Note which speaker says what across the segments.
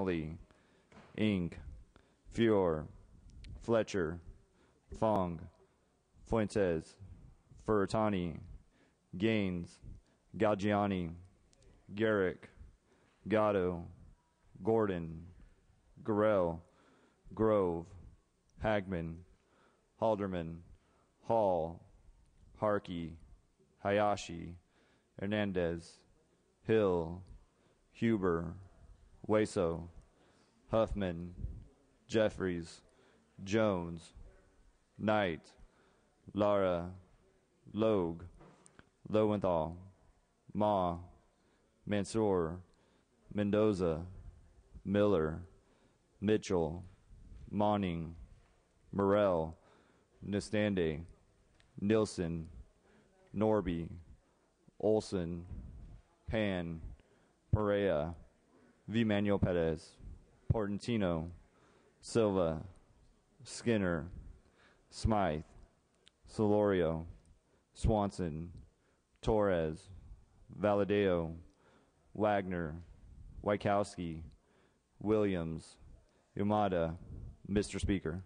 Speaker 1: Connolly, Ing, Fior, Fletcher, Fong, Fuentes, Furutani, Gaines, Galgiani, Garrick, Gatto, Gordon, Gorell, Grove, Hagman, Halderman, Hall, Harkey, Hayashi, Hernandez, Hill, Huber, Waso, Huffman, Jeffries, Jones, Knight, Lara, Logue, Lowenthal, Ma, Mansour, Mendoza, Miller, Mitchell, Monning, Morrell, Nestande, Nilsson, Norby, Olson, Pan, Perea, V. Manuel Perez, Portantino, Silva, Skinner, Smythe, Solorio, Swanson, Torres, Valadeo, Wagner, Wykowski, Williams, Yamada, Mr. Speaker.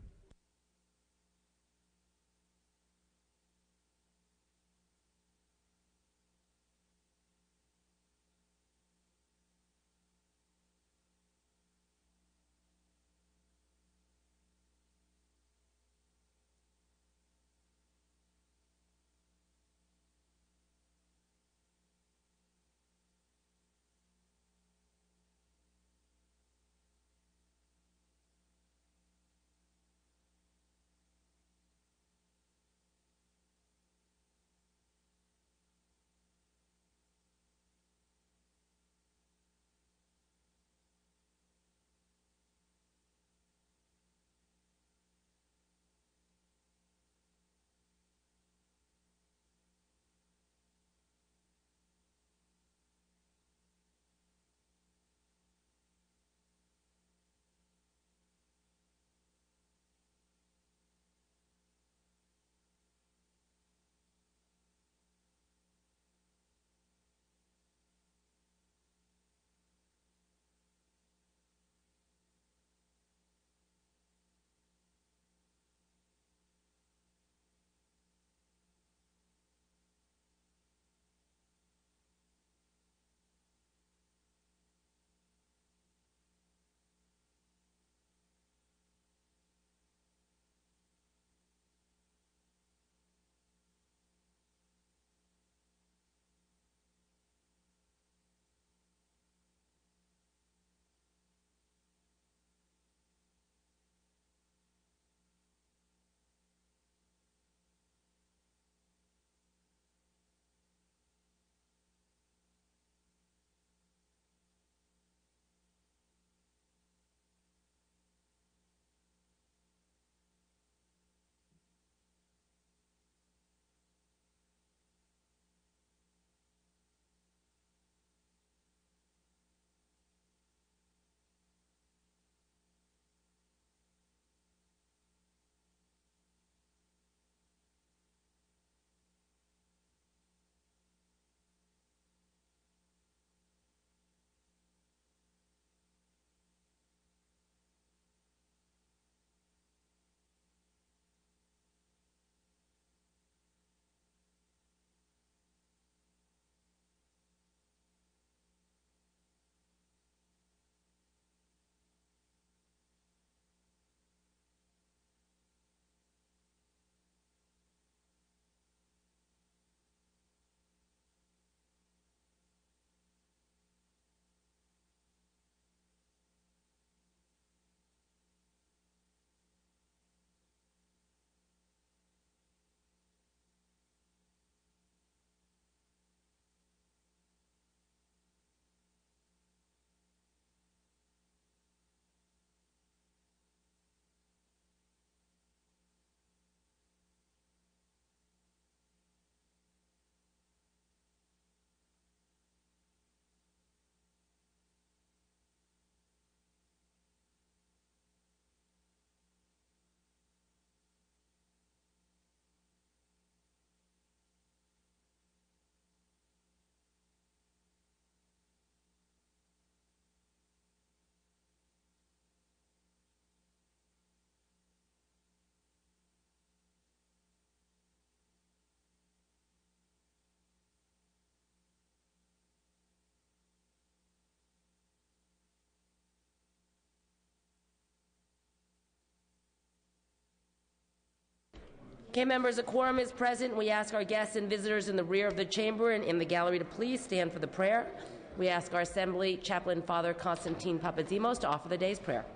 Speaker 2: Okay, members, a quorum is present. We ask our guests and visitors in the rear of the chamber and in the gallery to please stand for the prayer. We ask our Assembly Chaplain, Father Constantine Papadimos, to offer the day's prayer.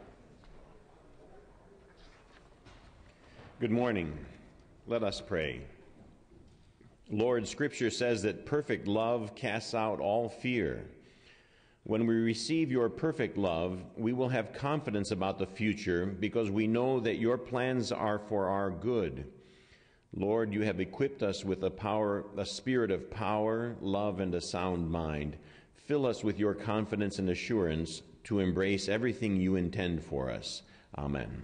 Speaker 3: Good morning. Let us pray. Lord, Scripture says that perfect love casts out all fear. When we receive your perfect love, we will have confidence about the future because we know that your plans are for our good. Lord, you have equipped us with a spirit of power, love, and a sound mind. Fill us with your confidence and assurance to embrace everything you intend for us. Amen.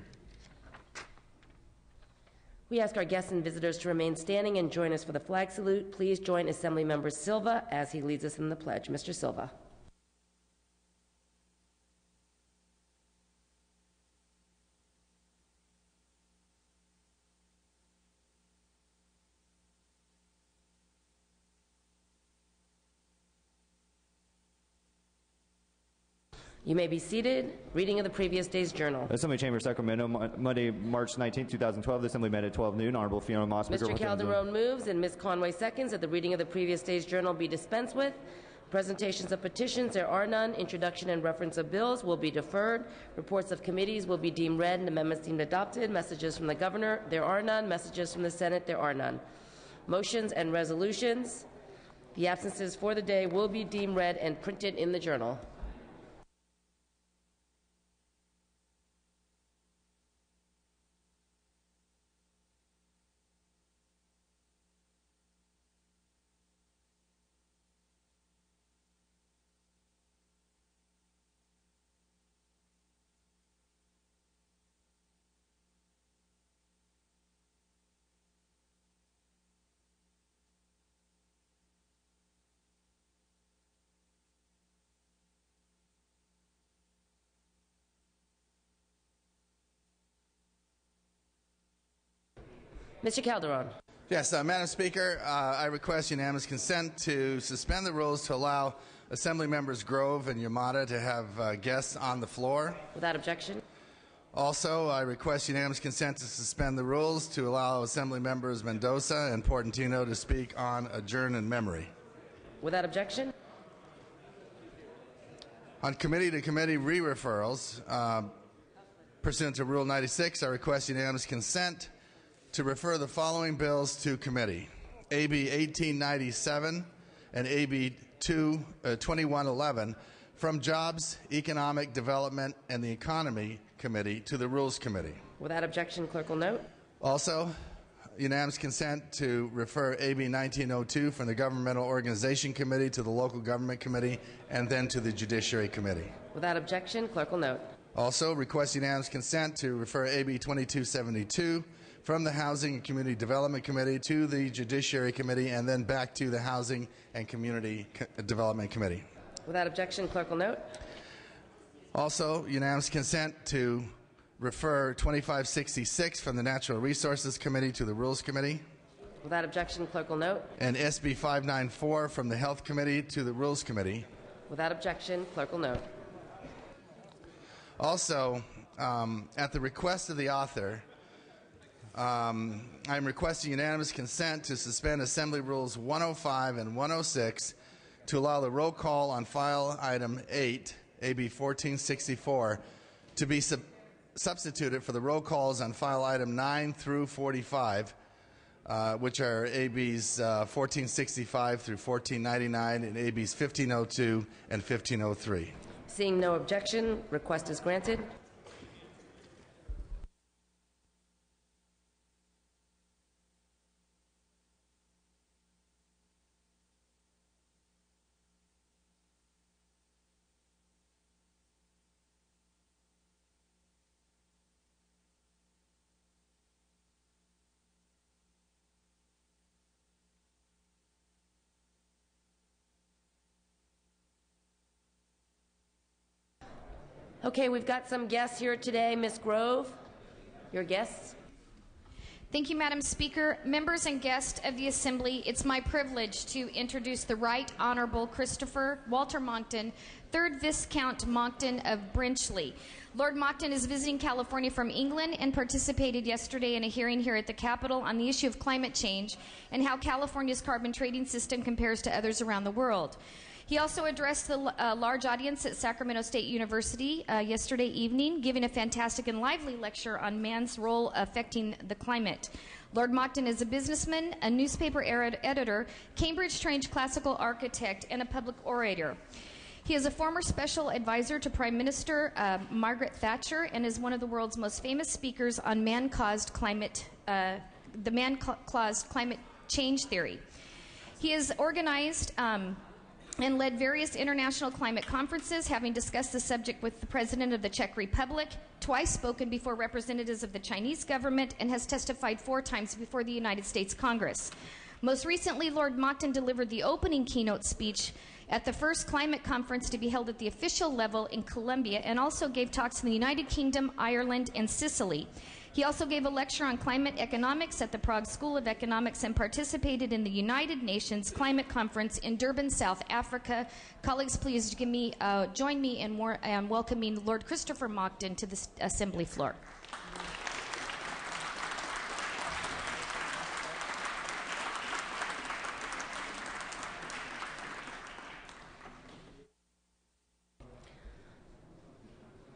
Speaker 2: We ask our guests and visitors to remain standing and join us for the flag salute. Please join Assemblymember Silva as he leads us in the pledge. Mr. Silva. You may be seated. Reading of the previous day's journal.
Speaker 1: Assembly Chamber, Sacramento, Monday, March 19, 2012. The Assembly met at 12 noon. Honorable Fiona Moss.
Speaker 2: Mr. Calderon moves and Ms. Conway seconds that the reading of the previous day's journal be dispensed with. Presentations of petitions, there are none. Introduction and reference of bills will be deferred. Reports of committees will be deemed read and amendments deemed adopted. Messages from the Governor, there are none. Messages from the Senate, there are none. Motions and resolutions. The absences for the day will be deemed read and printed in the journal. Mr. Calderon.
Speaker 4: Yes, Madam Speaker, I request unanimous consent to suspend the rules to allow Assembly Members Grove and Yamada to have guests on the floor.
Speaker 2: Without objection.
Speaker 4: Also, I request unanimous consent to suspend the rules to allow Assembly Members Mendoza and Portantino to speak on adjourn in memory.
Speaker 2: Without objection.
Speaker 4: On committee-to-committee re-referrals, pursuant to Rule 96, I request unanimous consent to refer the following bills to committee: AB 1897 and AB 2111 from Jobs, Economic Development, and the Economy Committee to the Rules Committee.
Speaker 2: Without objection, clerk will note.
Speaker 4: Also, unanimous consent to refer AB 1902 from the Governmental Organization Committee to the Local Government Committee and then to the Judiciary Committee.
Speaker 2: Without objection, clerk will note.
Speaker 4: Also, request unanimous consent to refer AB 2272 from the Housing and Community Development Committee to the Judiciary Committee and then back to the Housing and Community Development Committee.
Speaker 2: Without objection, clerk will note.
Speaker 4: Also, unanimous consent to refer 2566 from the Natural Resources Committee to the Rules Committee.
Speaker 2: Without objection, clerk will note.
Speaker 4: And SB 594 from the Health Committee to the Rules Committee.
Speaker 2: Without objection, clerk will note.
Speaker 4: Also, at the request of the author, I'm requesting unanimous consent to suspend Assembly Rules 105 and 106 to allow the roll call on file item 8, AB 1464, to be substituted for the roll calls on file item 9 through 45, which are ABs 1465 through 1499 and ABs 1502 and 1503.
Speaker 2: Seeing no objection, request is granted. Okay, we've got some guests here today. Ms. Grove, your guests.
Speaker 5: Thank you, Madam Speaker. Members and guests of the Assembly, it's my privilege to introduce the Right Honorable Christopher Walter Monckton, 3rd Viscount Monckton of Brinchley. Lord Monckton is visiting California from England and participated yesterday in a hearing here at the Capitol on the issue of climate change and how California's carbon trading system compares to others around the world. He also addressed the large audience at Sacramento State University yesterday evening, giving a fantastic and lively lecture on man's role affecting the climate. Lord Monckton is a businessman, a newspaper editor, Cambridge-trained classical architect, and a public orator. He is a former special advisor to Prime Minister Margaret Thatcher and is one of the world's most famous speakers on man-caused climate change theory. He has organized and led various international climate conferences, having discussed the subject with the President of the Czech Republic, twice spoken before representatives of the Chinese government, and has testified 4 times before the United States Congress. Most recently, Lord Monckton delivered the opening keynote speech at the first climate conference to be held at the official level in Colombia, and also gave talks in the United Kingdom, Ireland, and Sicily. He also gave a lecture on climate economics at the Prague School of Economics and participated in the United Nations Climate Conference in Durban, South Africa. Colleagues, please join me in welcoming Lord Christopher Monckton to the Assembly floor.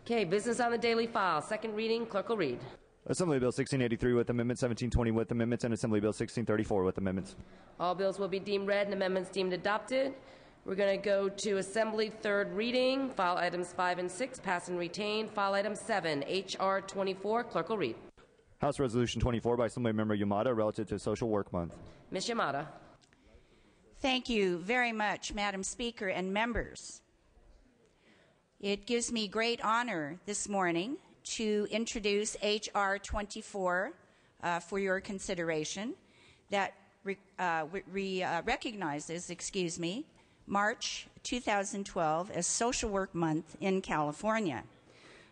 Speaker 2: Okay, business on the daily file. Second reading, clerk will read.
Speaker 1: Assembly Bill 1683 with amendments, 1720 with amendments, and Assembly Bill 1634 with amendments.
Speaker 2: All bills will be deemed read and amendments deemed adopted. We're going to go to Assembly third reading. File items 5 and 6, pass and retain. File item 7, H.R. 24. Clerk will read.
Speaker 1: House Resolution 24 by Assemblymember Yamada relative to Social Work Month.
Speaker 2: Ms. Yamada.
Speaker 6: Thank you very much, Madam Speaker and members. It gives me great honor this morning to introduce H.R. 24 for your consideration that recognizes, March 2012 as Social Work Month in California.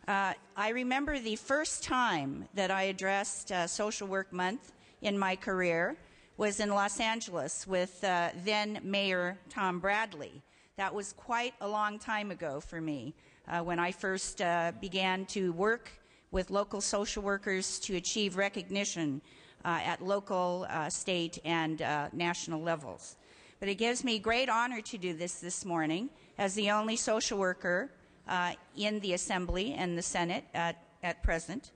Speaker 6: I remember the first time that I addressed Social Work Month in my career was in Los Angeles with then Mayor Tom Bradley. That was quite a long time ago for me. When I first began to work with local social workers to achieve recognition at local, state, and national levels. But it gives me great honor to do this morning as the only social worker in the Assembly and the Senate at present.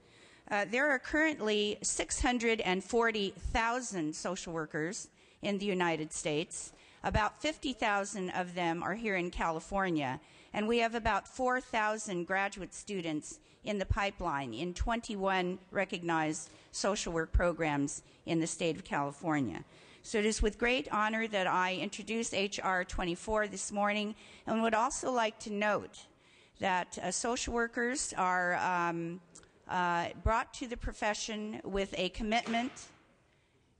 Speaker 6: There are currently 640,000 social workers in the United States. About 50,000 of them are here in California, and we have about 4,000 graduate students in the pipeline in 21 recognized social work programs in the state of California. So it is with great honor that I introduce H.R. 24 this morning, and would also like to note that social workers are brought to the profession with a commitment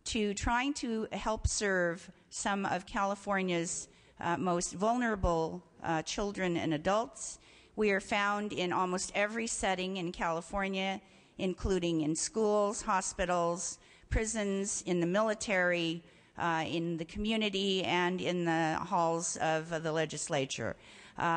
Speaker 6: to trying to help serve some of California's most vulnerable children and adults. We are found in almost every setting in California, including in schools, hospitals, prisons, in the military, in the community, and in the halls of the legislature.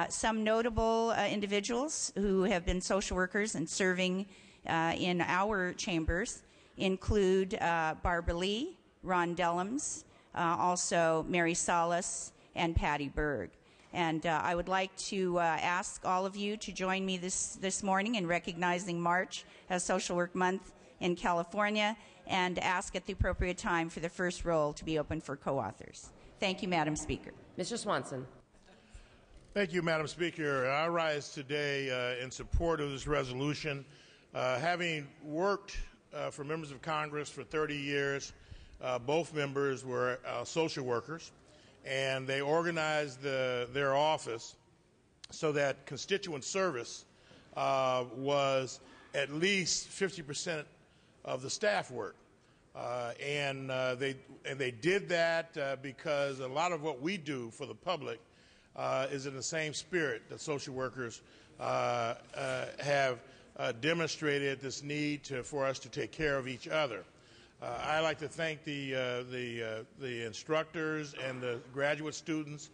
Speaker 6: Some notable individuals who have been social workers and serving in our chambers include Barbara Lee, Ron Dellums, also Mary Salas, and Patty Berg. And I would like to ask all of you to join me this morning in recognizing March as Social Work Month in California, and ask at the appropriate time for the first roll to be open for co-authors. Thank you, Madam Speaker.
Speaker 2: Mr. Swanson.
Speaker 7: Thank you, Madam Speaker. I rise today in support of this resolution. Having worked for members of Congress for 30 years, both members were social workers, and they organized their office so that constituent service was at least 50% of the staff work. And they did that because a lot of what we do for the public is in the same spirit that social workers have demonstrated this need for us to take care of each other. I'd like to thank the instructors and the graduate students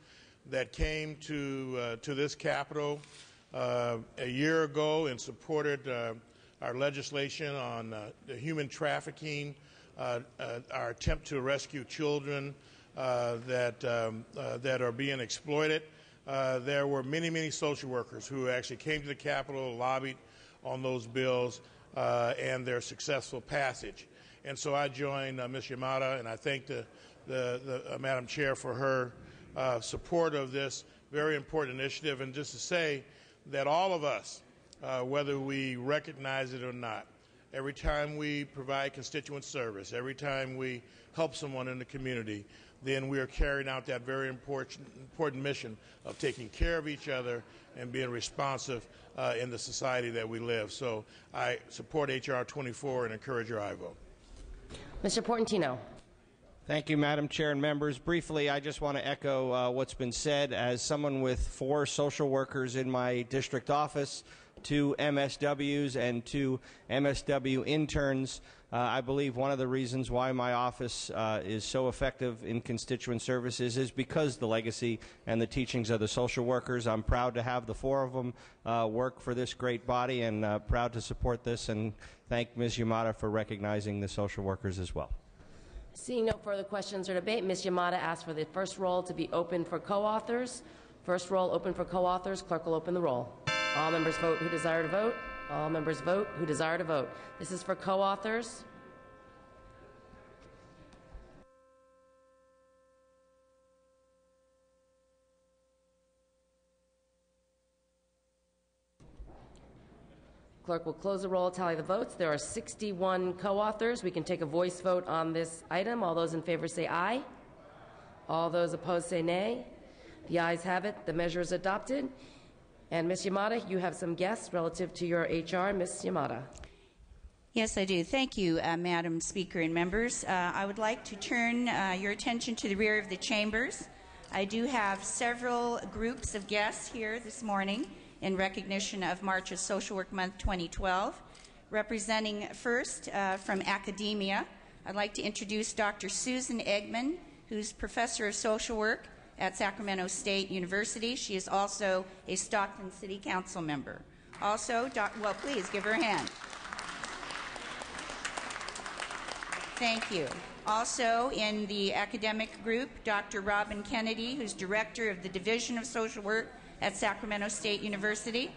Speaker 7: that came to this Capitol a year ago and supported our legislation on human trafficking, our attempt to rescue children that are being exploited. There were many, many social workers who actually came to the Capitol, lobbied on those bills, and their successful passage. And so I join Ms. Yamada, and I thank the Madam Chair for her support of this very important initiative. And just to say that all of us, whether we recognize it or not, every time we provide constituent service, every time we help someone in the community, then we are carrying out that very important mission of taking care of each other and being responsive in the society that we live. So I support H.R. 24 and encourage your aye vote.
Speaker 2: Mr. Portantino.
Speaker 8: Thank you, Madam Chair and members. Briefly, I just want to echo what's been said. As someone with 4 social workers in my district office, 2 MSWs and 2 MSW interns, I believe one of the reasons why my office is so effective in constituent services is because the legacy and the teachings of the social workers. I'm proud to have the 4 of them work for this great body, and proud to support this, and thank Ms. Yamada for recognizing the social workers as well.
Speaker 2: Seeing no further questions or debate, Ms. Yamada asks for the first roll to be open for co-authors. First roll open for co-authors. Clerk will open the roll. All members vote who desire to vote. All members vote who desire to vote. This is for co-authors. Clerk will close the roll, tally the votes. There are 61 co-authors. We can take a voice vote on this item. All those in favor say aye. All those opposed say nay. The ayes have it. The measure is adopted. And Ms. Yamada, you have some guests relative to your HR. Ms. Yamada.
Speaker 6: Yes, I do. Thank you, Madam Speaker and members. I would like to turn your attention to the rear of the chambers. I do have several groups of guests here this morning in recognition of March of Social Work Month 2012. Representing first from academia, I'd like to introduce Dr. Susan Eggman, who's Professor of Social Work at Sacramento State University. She is also a Stockton City Council member. Also, well, please give her a hand. Thank you. Also in the academic group, Dr. Robin Kennedy, who's Director of the Division of Social Work at Sacramento State University.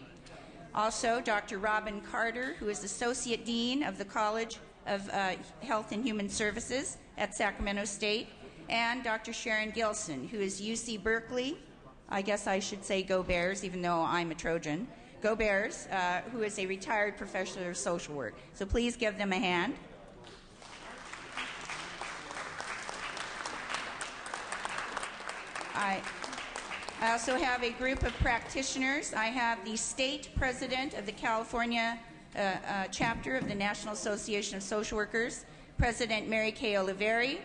Speaker 6: Also, Dr. Robin Carter, who is Associate Dean of the College of Health and Human Services at Sacramento State. And Dr. Sharon Gilson, who is UC Berkeley, I guess I should say Go Bears, even though I'm a Trojan, Go Bears, who is a retired professor of social work. So please give them a hand. I also have a group of practitioners. I have the state president of the California chapter of the National Association of Social Workers, President Mary Kay Oliveri.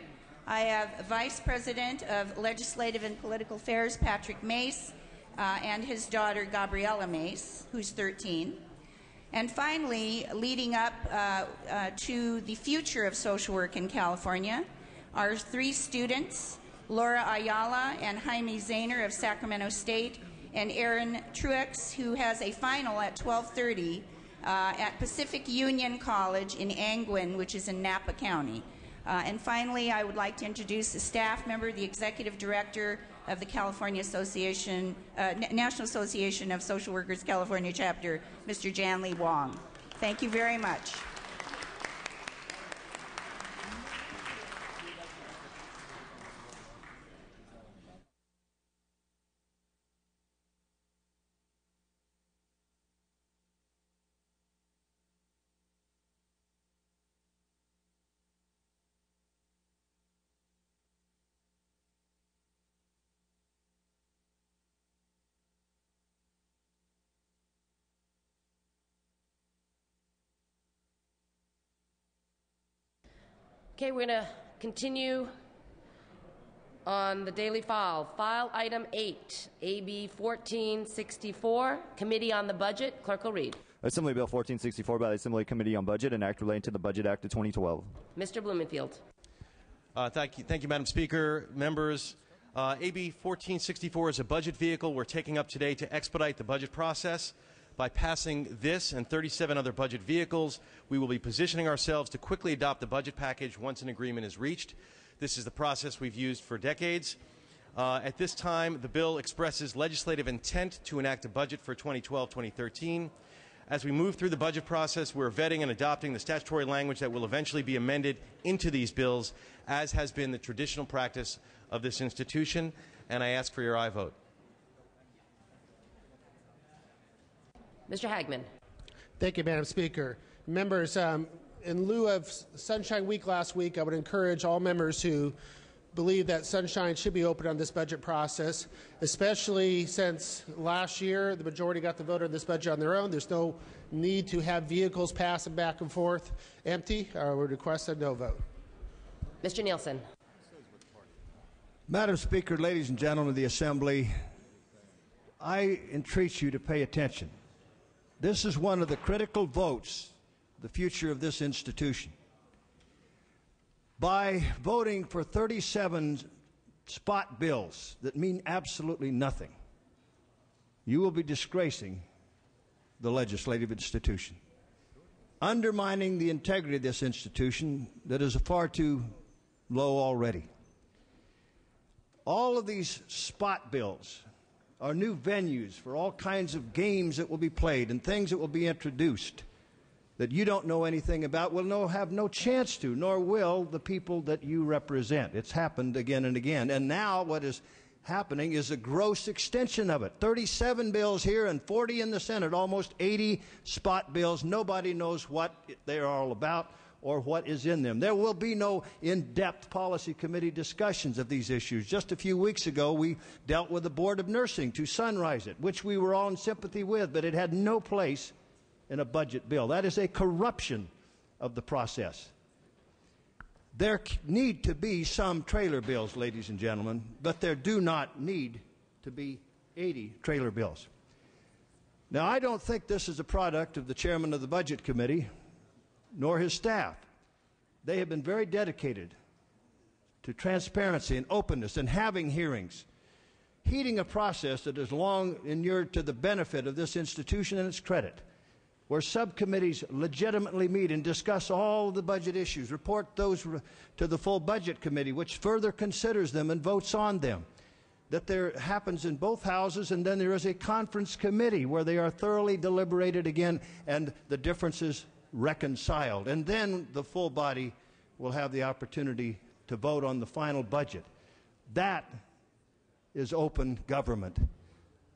Speaker 6: I have Vice President of Legislative and Political Affairs, Patrick Mace, and his daughter, Gabriella Mace, who's 13. And finally, leading up to the future of social work in California, are 3 students, Laura Ayala and Jaime Zahner of Sacramento State, and Aaron Truex, who has a final at 12:30 at Pacific Union College in Angwin, which is in Napa County. And finally, I would like to introduce a staff member, the Executive Director of the California Association, National Association of Social Workers California Chapter, Mr. Janley Wong. Thank you very much.
Speaker 2: Okay, we're going to continue on the daily file. File item 8, AB 1464, Committee on the Budget. Clerk will read.
Speaker 1: Assembly Bill 1464 by the Assembly Committee on Budget, an act relating to the Budget Act of 2012.
Speaker 2: Mr. Blumenfield.
Speaker 9: Thank you, Madam Speaker. Members, AB 1464 is a budget vehicle we're taking up today to expedite the budget process. By passing this and 37 other budget vehicles, we will be positioning ourselves to quickly adopt the budget package once an agreement is reached. This is the process we've used for decades. At this time, the bill expresses legislative intent to enact a budget for 2012-2013. As we move through the budget process, we're vetting and adopting the statutory language that will eventually be amended into these bills, as has been the traditional practice of this institution, and I ask for your aye vote.
Speaker 2: Mr. Hagman.
Speaker 10: Thank you, Madam Speaker. Members, in lieu of Sunshine Week last week, I would encourage all members who believe that Sunshine should be open on this budget process, especially since last year the majority got to vote on this budget on their own. There's no need to have vehicles passing back and forth empty. I would request a no vote.
Speaker 2: Mr. Nielsen.
Speaker 11: Madam Speaker, ladies and gentlemen of the Assembly, I entreat you to pay attention. This is one of the critical votes, the future of this institution. By voting for 37 spot bills that mean absolutely nothing, you will be disgracing the legislative institution, undermining the integrity of this institution that is far too low already. All of these spot bills are new venues for all kinds of games that will be played and things that will be introduced that you don't know anything about, will have no chance to, nor will the people that you represent. It's happened again and again. And now what is happening is a gross extension of it. 37 bills here and 40 in the Senate, almost 80 spot bills. Nobody knows what they're all about or what is in them. There will be no in-depth policy committee discussions of these issues. Just a few weeks ago, we dealt with the Board of Nursing to sunrise it, which we were all in sympathy with, but it had no place in a budget bill. That is a corruption of the process. There need to be some trailer bills, ladies and gentlemen, but there do not need to be 80 trailer bills. Now, I don't think this is a product of the chairman of the Budget Committee, nor his staff. They have been very dedicated to transparency and openness and having hearings, heeding a process that has long inured to the benefit of this institution and its credit, where subcommittees legitimately meet and discuss all the budget issues, report those to the full Budget Committee, which further considers them and votes on them, that there happens in both houses, and then there is a conference committee where they are thoroughly deliberated again and the differences reconciled. And then the full body will have the opportunity to vote on the final budget. That is open government.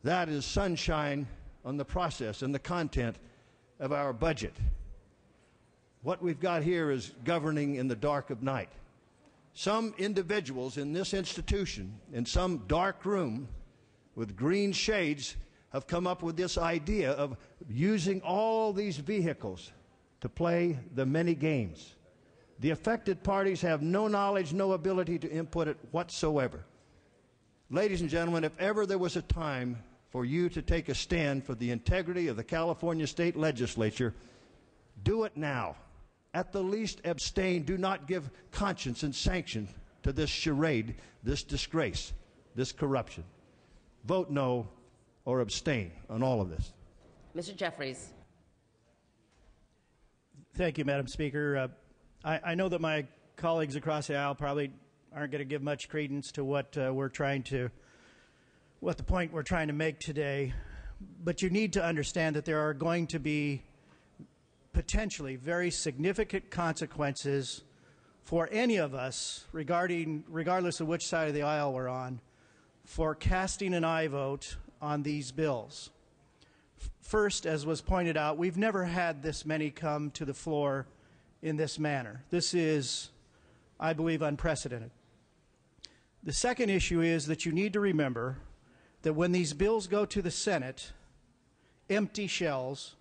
Speaker 11: That is sunshine on the process and the content of our budget. What we've got here is governing in the dark of night. Some individuals in this institution, in some dark room with green shades, have come up with this idea of using all these vehicles to play the many games. The affected parties have no knowledge, no ability to input it whatsoever. Ladies and gentlemen, if ever there was a time for you to take a stand for the integrity of the California State Legislature, do it now. At the least, abstain. Do not give conscience and sanction to this charade, this disgrace, this corruption. Vote no or abstain on all of this.
Speaker 2: Mr. Jeffries.
Speaker 12: Thank you, Madam Speaker. I know that my colleagues across the aisle probably aren't going to give much credence to what the point we're trying to make today, but you need to understand that there are going to be potentially very significant consequences for any of us, regardless of which side of the aisle we're on, for casting an aye vote on these bills. First, as was pointed out, we've never had this many come to the floor in this manner. This is, I believe, unprecedented. The second issue is that you need to remember that when these bills go to the Senate, empty shells,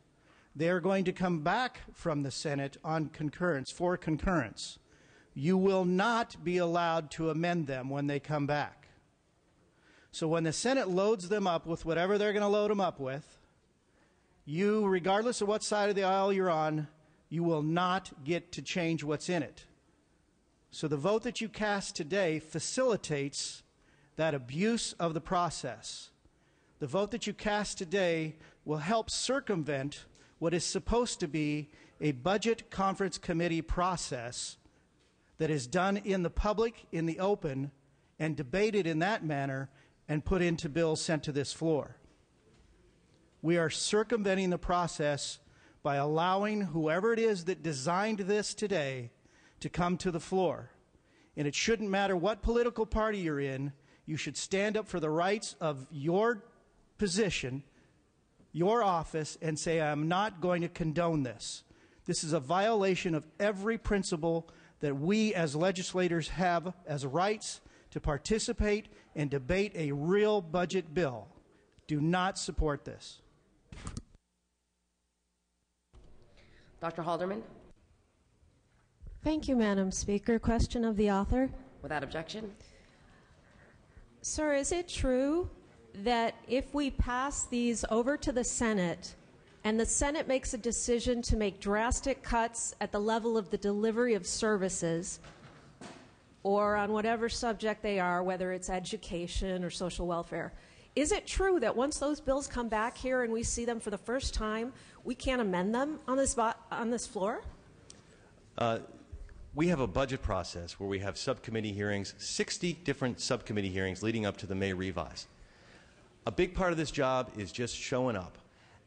Speaker 12: they are going to come back from the Senate on concurrence, for concurrence. You will not be allowed to amend them when they come back. So when the Senate loads them up with whatever they're going to load them up with, you, regardless of what side of the aisle you're on, you will not get to change what's in it. So the vote that you cast today facilitates that abuse of the process. The vote that you cast today will help circumvent what is supposed to be a budget conference committee process that is done in the public, in the open, and debated in that manner and put into bills sent to this floor. We are circumventing the process by allowing whoever it is that designed this today to come to the floor. And it shouldn't matter what political party you're in, you should stand up for the rights of your position, your office, and say, I'm not going to condone this. This is a violation of every principle that we as legislators have as rights to participate and debate a real budget bill. Do not support this.
Speaker 2: Dr. Halderman?
Speaker 13: Thank you, Madam Speaker. Question of the author.
Speaker 2: Without objection.
Speaker 13: Sir, is it true that if we pass these over to the Senate and the Senate makes a decision to make drastic cuts at the level of the delivery of services or on whatever subject they are, whether it's education or social welfare, is it true that once those bills come back here and we see them for the first time, we can't amend them on this floor?
Speaker 9: We have a budget process where we have subcommittee hearings, 60 different subcommittee hearings leading up to the May revise. A big part of this job is just showing up.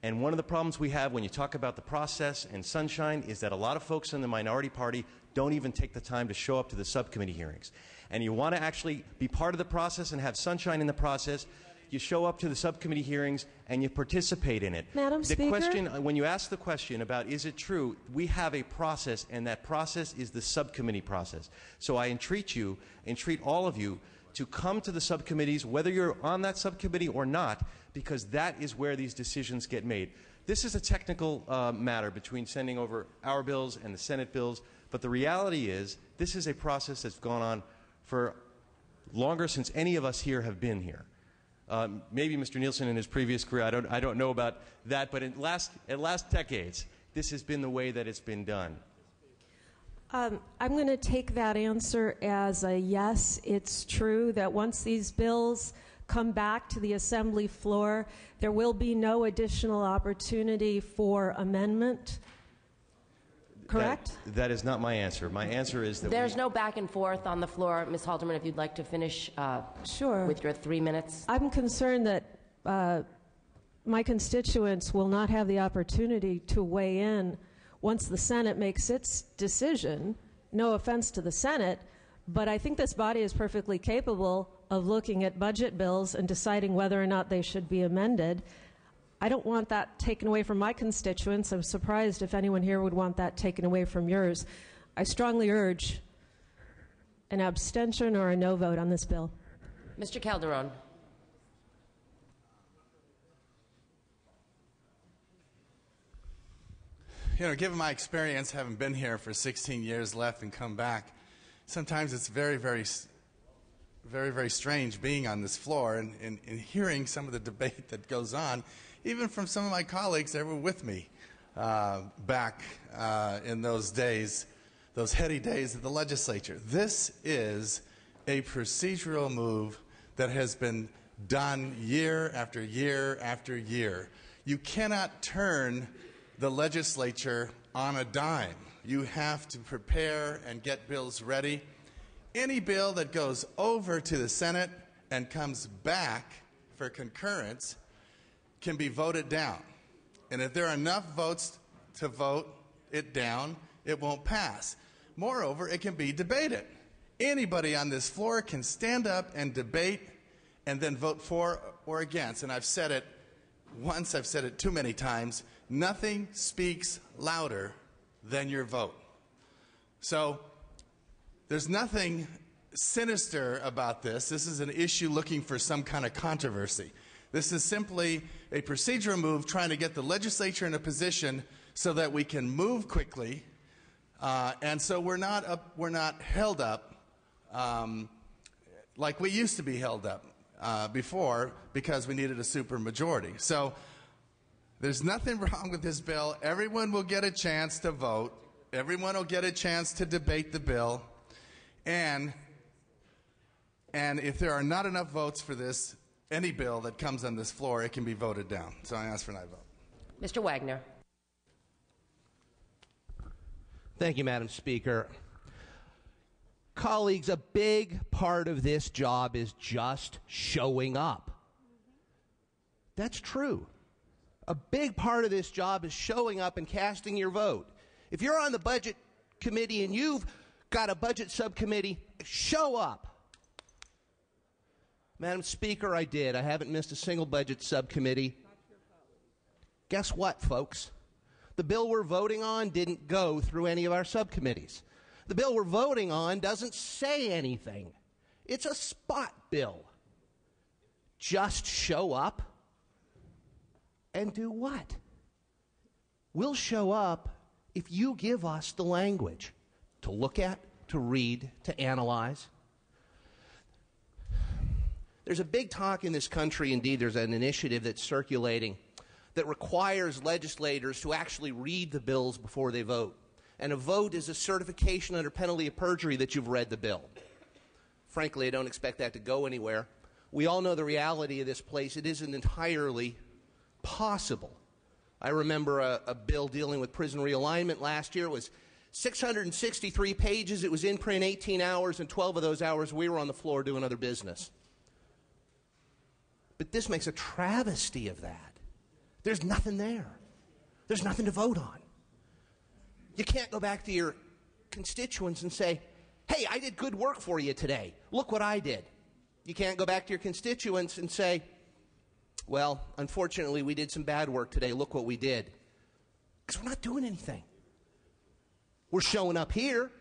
Speaker 9: And one of the problems we have when you talk about the process and sunshine is that a lot of folks in the minority party don't even take the time to show up to the subcommittee hearings. And you want to actually be part of the process and have sunshine in the process, you show up to the subcommittee hearings and you participate in it.
Speaker 13: Madam Speaker?
Speaker 9: Question, when you ask the question about is it true, we have a process, and that process is the subcommittee process. So I entreat all of you to come to the subcommittees, whether you're on that subcommittee or not, because that is where these decisions get made. This is a technical matter between sending over our bills and the Senate bills, but the reality is this is a process that's gone on for longer since any of us here have been here. Maybe Mr. Nielsen in his previous career, I don't know about that, but in last decades, this has been the way that it's been done.
Speaker 13: I'm going to take that answer as a yes. It's true that once these bills come back to the Assembly floor, there will be no additional opportunity for amendment. Correct?
Speaker 9: That is not my answer. My answer is that
Speaker 2: there's no back and forth on the floor. Ms. Halderman, if you'd like to finish
Speaker 13: sure.
Speaker 2: with your 3 minutes.
Speaker 13: I'm concerned that my constituents will not have the opportunity to weigh in once the Senate makes its decision. No offense to the Senate, but I think this body is perfectly capable of looking at budget bills and deciding whether or not they should be amended. I don't want that taken away from my constituents. I'm surprised if anyone here would want that taken away from yours. I strongly urge an abstention or a no vote on this bill.
Speaker 2: Mr. Calderon.
Speaker 4: You know, given my experience, having been here for 16 years, left and come back, sometimes it's very, very strange being on this floor and hearing some of the debate that goes on, even from some of my colleagues that were with me back in those days, those heady days of the legislature. This is a procedural move that has been done year after year after year. You cannot turn the legislature on a dime. You have to prepare and get bills ready. Any bill that goes over to the Senate and comes back for concurrence can be voted down. And if there are enough votes to vote it down, it won't pass. Moreover, it can be debated. Anybody on this floor can stand up and debate and then vote for or against. And I've said it once, I've said it too many times, nothing speaks louder than your vote. So there's nothing sinister about this. This is an issue looking for some kind of controversy. This is simply a procedural move trying to get the legislature in a position so that we can move quickly, and so we're not held up like we used to be held up before because we needed a supermajority. So There's nothing wrong with this bill. Everyone will get a chance to vote. Everyone will get a chance to debate the bill. And if there are not enough votes for this, any bill that comes on this floor, it can be voted down. So I ask for an aye vote.
Speaker 2: Mr. Wagner.
Speaker 14: Thank you, Madam Speaker. Colleagues, a big part of this job is just showing up. That's true. A big part of this job is showing up and casting your vote. If you're on the Budget Committee and you've got a Budget Subcommittee, show up. Madam Speaker, I did. I haven't missed a single Budget Subcommittee. Guess what, folks? The bill we're voting on didn't go through any of our subcommittees. The bill we're voting on doesn't say anything. It's a spot bill. Just show up and do what? We'll show up if you give us the language to look at, to read, to analyze. There's a big talk in this country, indeed there's an initiative that's circulating that requires legislators to actually read the bills before they vote. And a vote is a certification under penalty of perjury that you've read the bill. Frankly, I don't expect that to go anywhere. We all know the reality of this place. It isn't entirely possible. I remember a bill dealing with prison realignment last year. It was 663 pages. It was in print 18 hours, and 12 of those hours we were on the floor doing other business. But this makes a travesty of that. There's nothing there. There's nothing to vote on. You can't go back to your constituents and say, hey, I did good work for you today. Look what I did. You can't go back to your constituents and say, well, unfortunately, we did some bad work today. Look what we did. Because we're not doing anything. We're showing up here.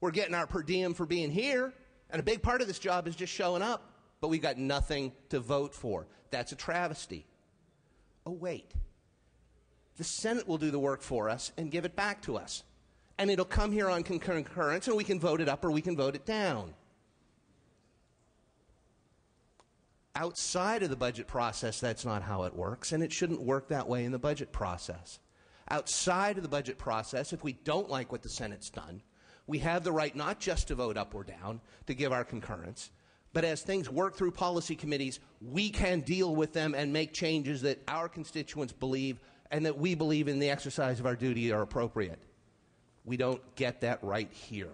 Speaker 14: We're getting our per diem for being here. And a big part of this job is just showing up. But we've got nothing to vote for. That's a travesty. Oh, wait. The Senate will do the work for us and give it back to us. And it'll come here on concurrence, and we can vote it up or we can vote it down. Outside of the budget process, that's not how it works, and it shouldn't work that way in the budget process. Outside of the budget process, if we don't like what the Senate's done, we have the right not just to vote up or down, to give our concurrence, but as things work through policy committees, we can deal with them and make changes that our constituents believe and that we believe in the exercise of our duty are appropriate. We don't get that right here.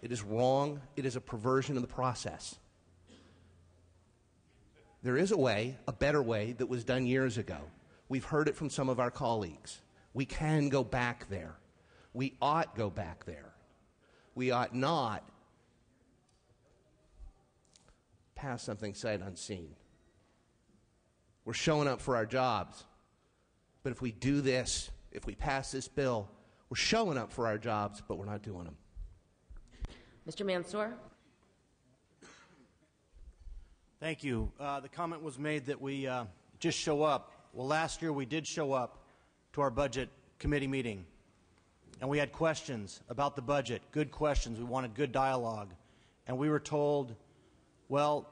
Speaker 14: It is wrong. It is a perversion of the process. There is a way, a better way, that was done years ago. We've heard it from some of our colleagues. We can go back there. We ought go back there. We ought not pass something sight unseen. We're showing up for our jobs. But if we do this, if we pass this bill, we're showing up for our jobs, but we're not doing them.
Speaker 2: Mr. Mansour.
Speaker 12: Thank you. The comment was made that we just show up. Well, last year we did show up to our budget committee meeting, and we had questions about the budget, good questions. We wanted good dialogue, and we were told, well,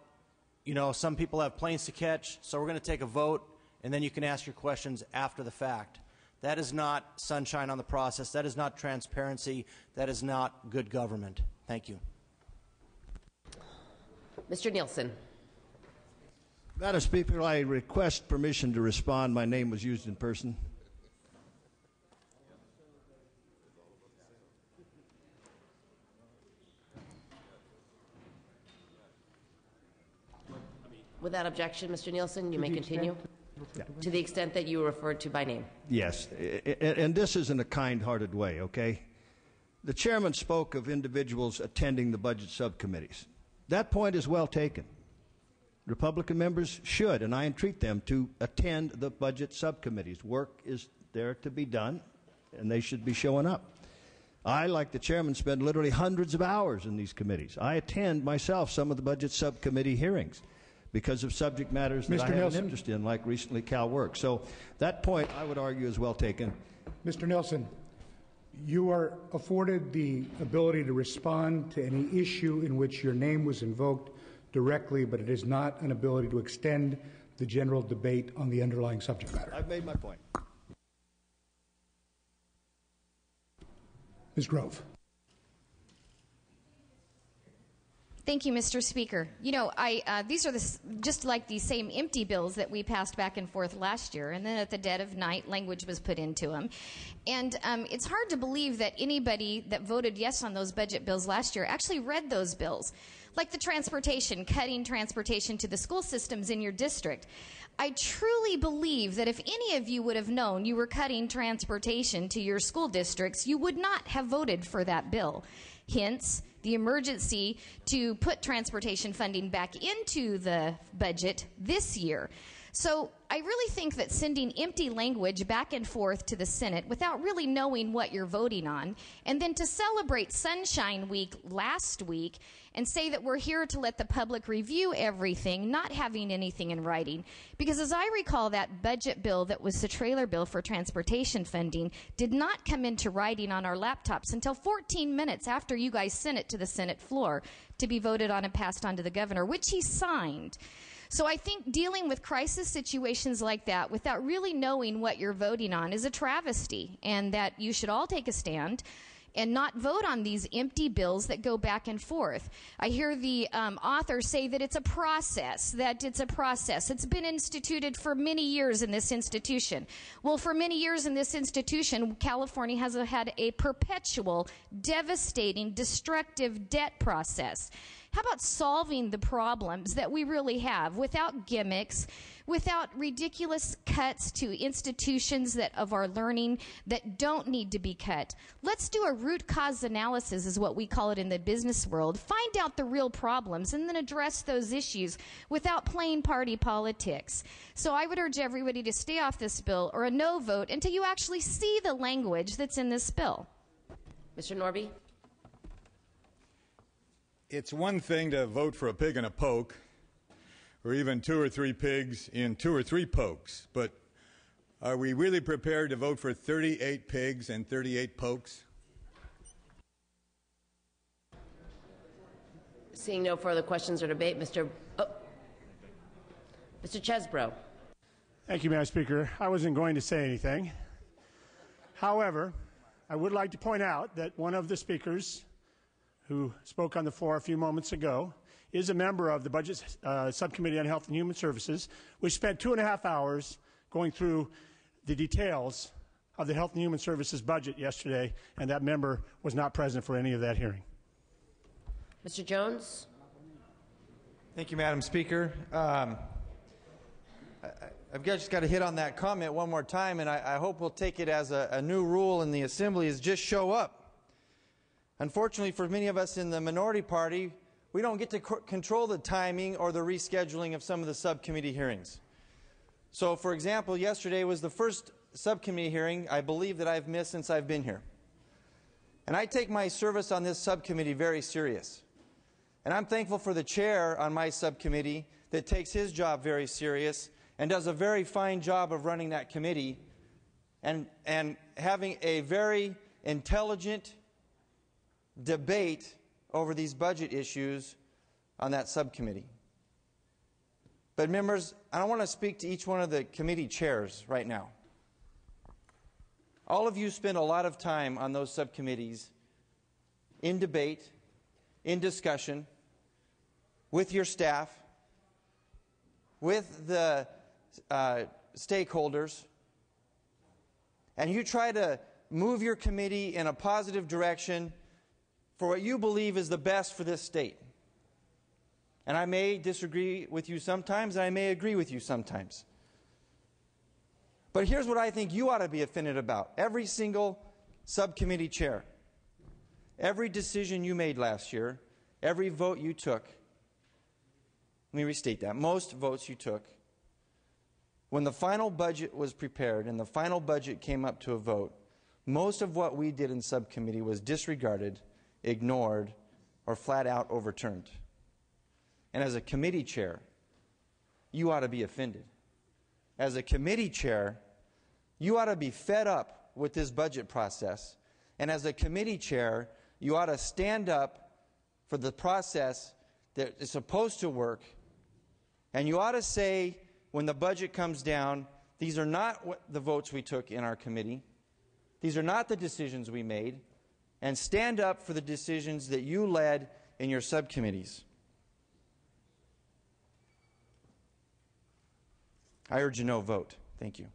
Speaker 12: you know, some people have planes to catch, so we're going to take a vote, and then you can ask your questions after the fact. That is not sunshine on the process. That is not transparency. That is not good government. Thank you.
Speaker 2: Mr. Nielsen.
Speaker 11: Madam Speaker, I request permission to respond. My name was used in person.
Speaker 2: Without objection, Mr. Nielsen, you may continue. Yeah. To the extent that you were referred to by name.
Speaker 11: Yes, and this is in a kind-hearted way, okay? The chairman spoke of individuals attending the budget subcommittees. That point is well taken. Republican members should, and I entreat them to attend the budget subcommittees. Work is there to be done, and they should be showing up. I, like the chairman, spend literally hundreds of hours in these committees. I attend myself some of the budget subcommittee hearings because of subject matters that I have an interest in, like recently CalWorks. So that point, I would argue, is well taken.
Speaker 15: Mr. Nelson, you are afforded the ability to respond to any issue in which your name was invoked directly, but it is not an ability to extend the general debate on the underlying subject matter.
Speaker 11: I've made my point.
Speaker 15: Ms. Grove.
Speaker 5: Thank you, Mr. Speaker. You know, these are just like these same empty bills that we passed back and forth last year, and then at the dead of night, language was put into them. And it's hard to believe that anybody that voted yes on those budget bills last year actually read those bills. Like the transportation, cutting transportation to the school systems in your district. I truly believe that if any of you would have known you were cutting transportation to your school districts, you would not have voted for that bill. Hence, the emergency to put transportation funding back into the budget this year. So I really think that sending empty language back and forth to the Senate without really knowing what you're voting on, and then to celebrate Sunshine Week last week and say that we're here to let the public review everything, not having anything in writing. Because as I recall, that budget bill that was the trailer bill for transportation funding did not come into writing on our laptops until 14 minutes after you guys sent it to the Senate floor to be voted on and passed on to the governor, which he signed. So I think dealing with crisis situations like that without really knowing what you're voting on is a travesty, and that you should all take a stand and not vote on these empty bills that go back and forth. I hear the author say that it's a process, It's been instituted for many years in this institution. Well, for many years in this institution, California has had a perpetual, devastating, destructive debt process. How about solving the problems that we really have without gimmicks, without ridiculous cuts to institutions of our learning that don't need to be cut? Let's do a root cause analysis, is what we call it in the business world. Find out the real problems and then address those issues without playing party politics. So I would urge everybody to stay off this bill or a no vote until you actually see the language that's in this bill.
Speaker 2: Mr. Norby?
Speaker 16: It's one thing to vote for a pig in a poke, or even 2 or 3 pigs in 2 or 3 pokes, but are we really prepared to vote for 38 pigs and 38 pokes?
Speaker 2: Seeing no further questions or debate, Mr. Chesbro.
Speaker 15: Thank you, Madam Speaker. I wasn't going to say anything. However, I would like to point out that one of the speakers who spoke on the floor a few moments ago is a member of the Budget Subcommittee on Health and Human Services, which spent 2.5 hours going through the details of the Health and Human Services budget yesterday, and that member was not present for any of that hearing.
Speaker 2: Mr. Jones?
Speaker 17: Thank you, Madam Speaker. I've just got to hit on that comment one more time, and I hope we'll take it as a new rule in the Assembly, is just show up. Unfortunately, for many of us in the minority party, we don't get to control the timing or the rescheduling of some of the subcommittee hearings. So, for example, yesterday was the first subcommittee hearing I believe that I've missed since I've been here. And I take my service on this subcommittee very serious. And I'm thankful for the chair on my subcommittee that takes his job very serious and does a very fine job of running that committee and having a very intelligent debate over these budget issues on that subcommittee. But members, I want to speak to each one of the committee chairs right now. All of you spend a lot of time on those subcommittees in debate, in discussion, with your staff, with the stakeholders, and you try to move your committee in a positive direction for what you believe is the best for this state. And I may disagree with you sometimes, and I may agree with you sometimes. But here's what I think you ought to be offended about. Every single subcommittee chair, every decision you made last year, every vote you took, let me restate that, most votes you took, when the final budget was prepared and the final budget came up to a vote, most of what we did in subcommittee was disregarded, ignored, or flat out overturned. And as a committee chair, you ought to be offended. As a committee chair, you ought to be fed up with this budget process. And as a committee chair, you ought to stand up for the process that is supposed to work. And you ought to say when the budget comes down, these are not the votes we took in our committee. These are not the decisions we made. And stand up for the decisions that you led in your subcommittees. I urge a no vote. Thank you.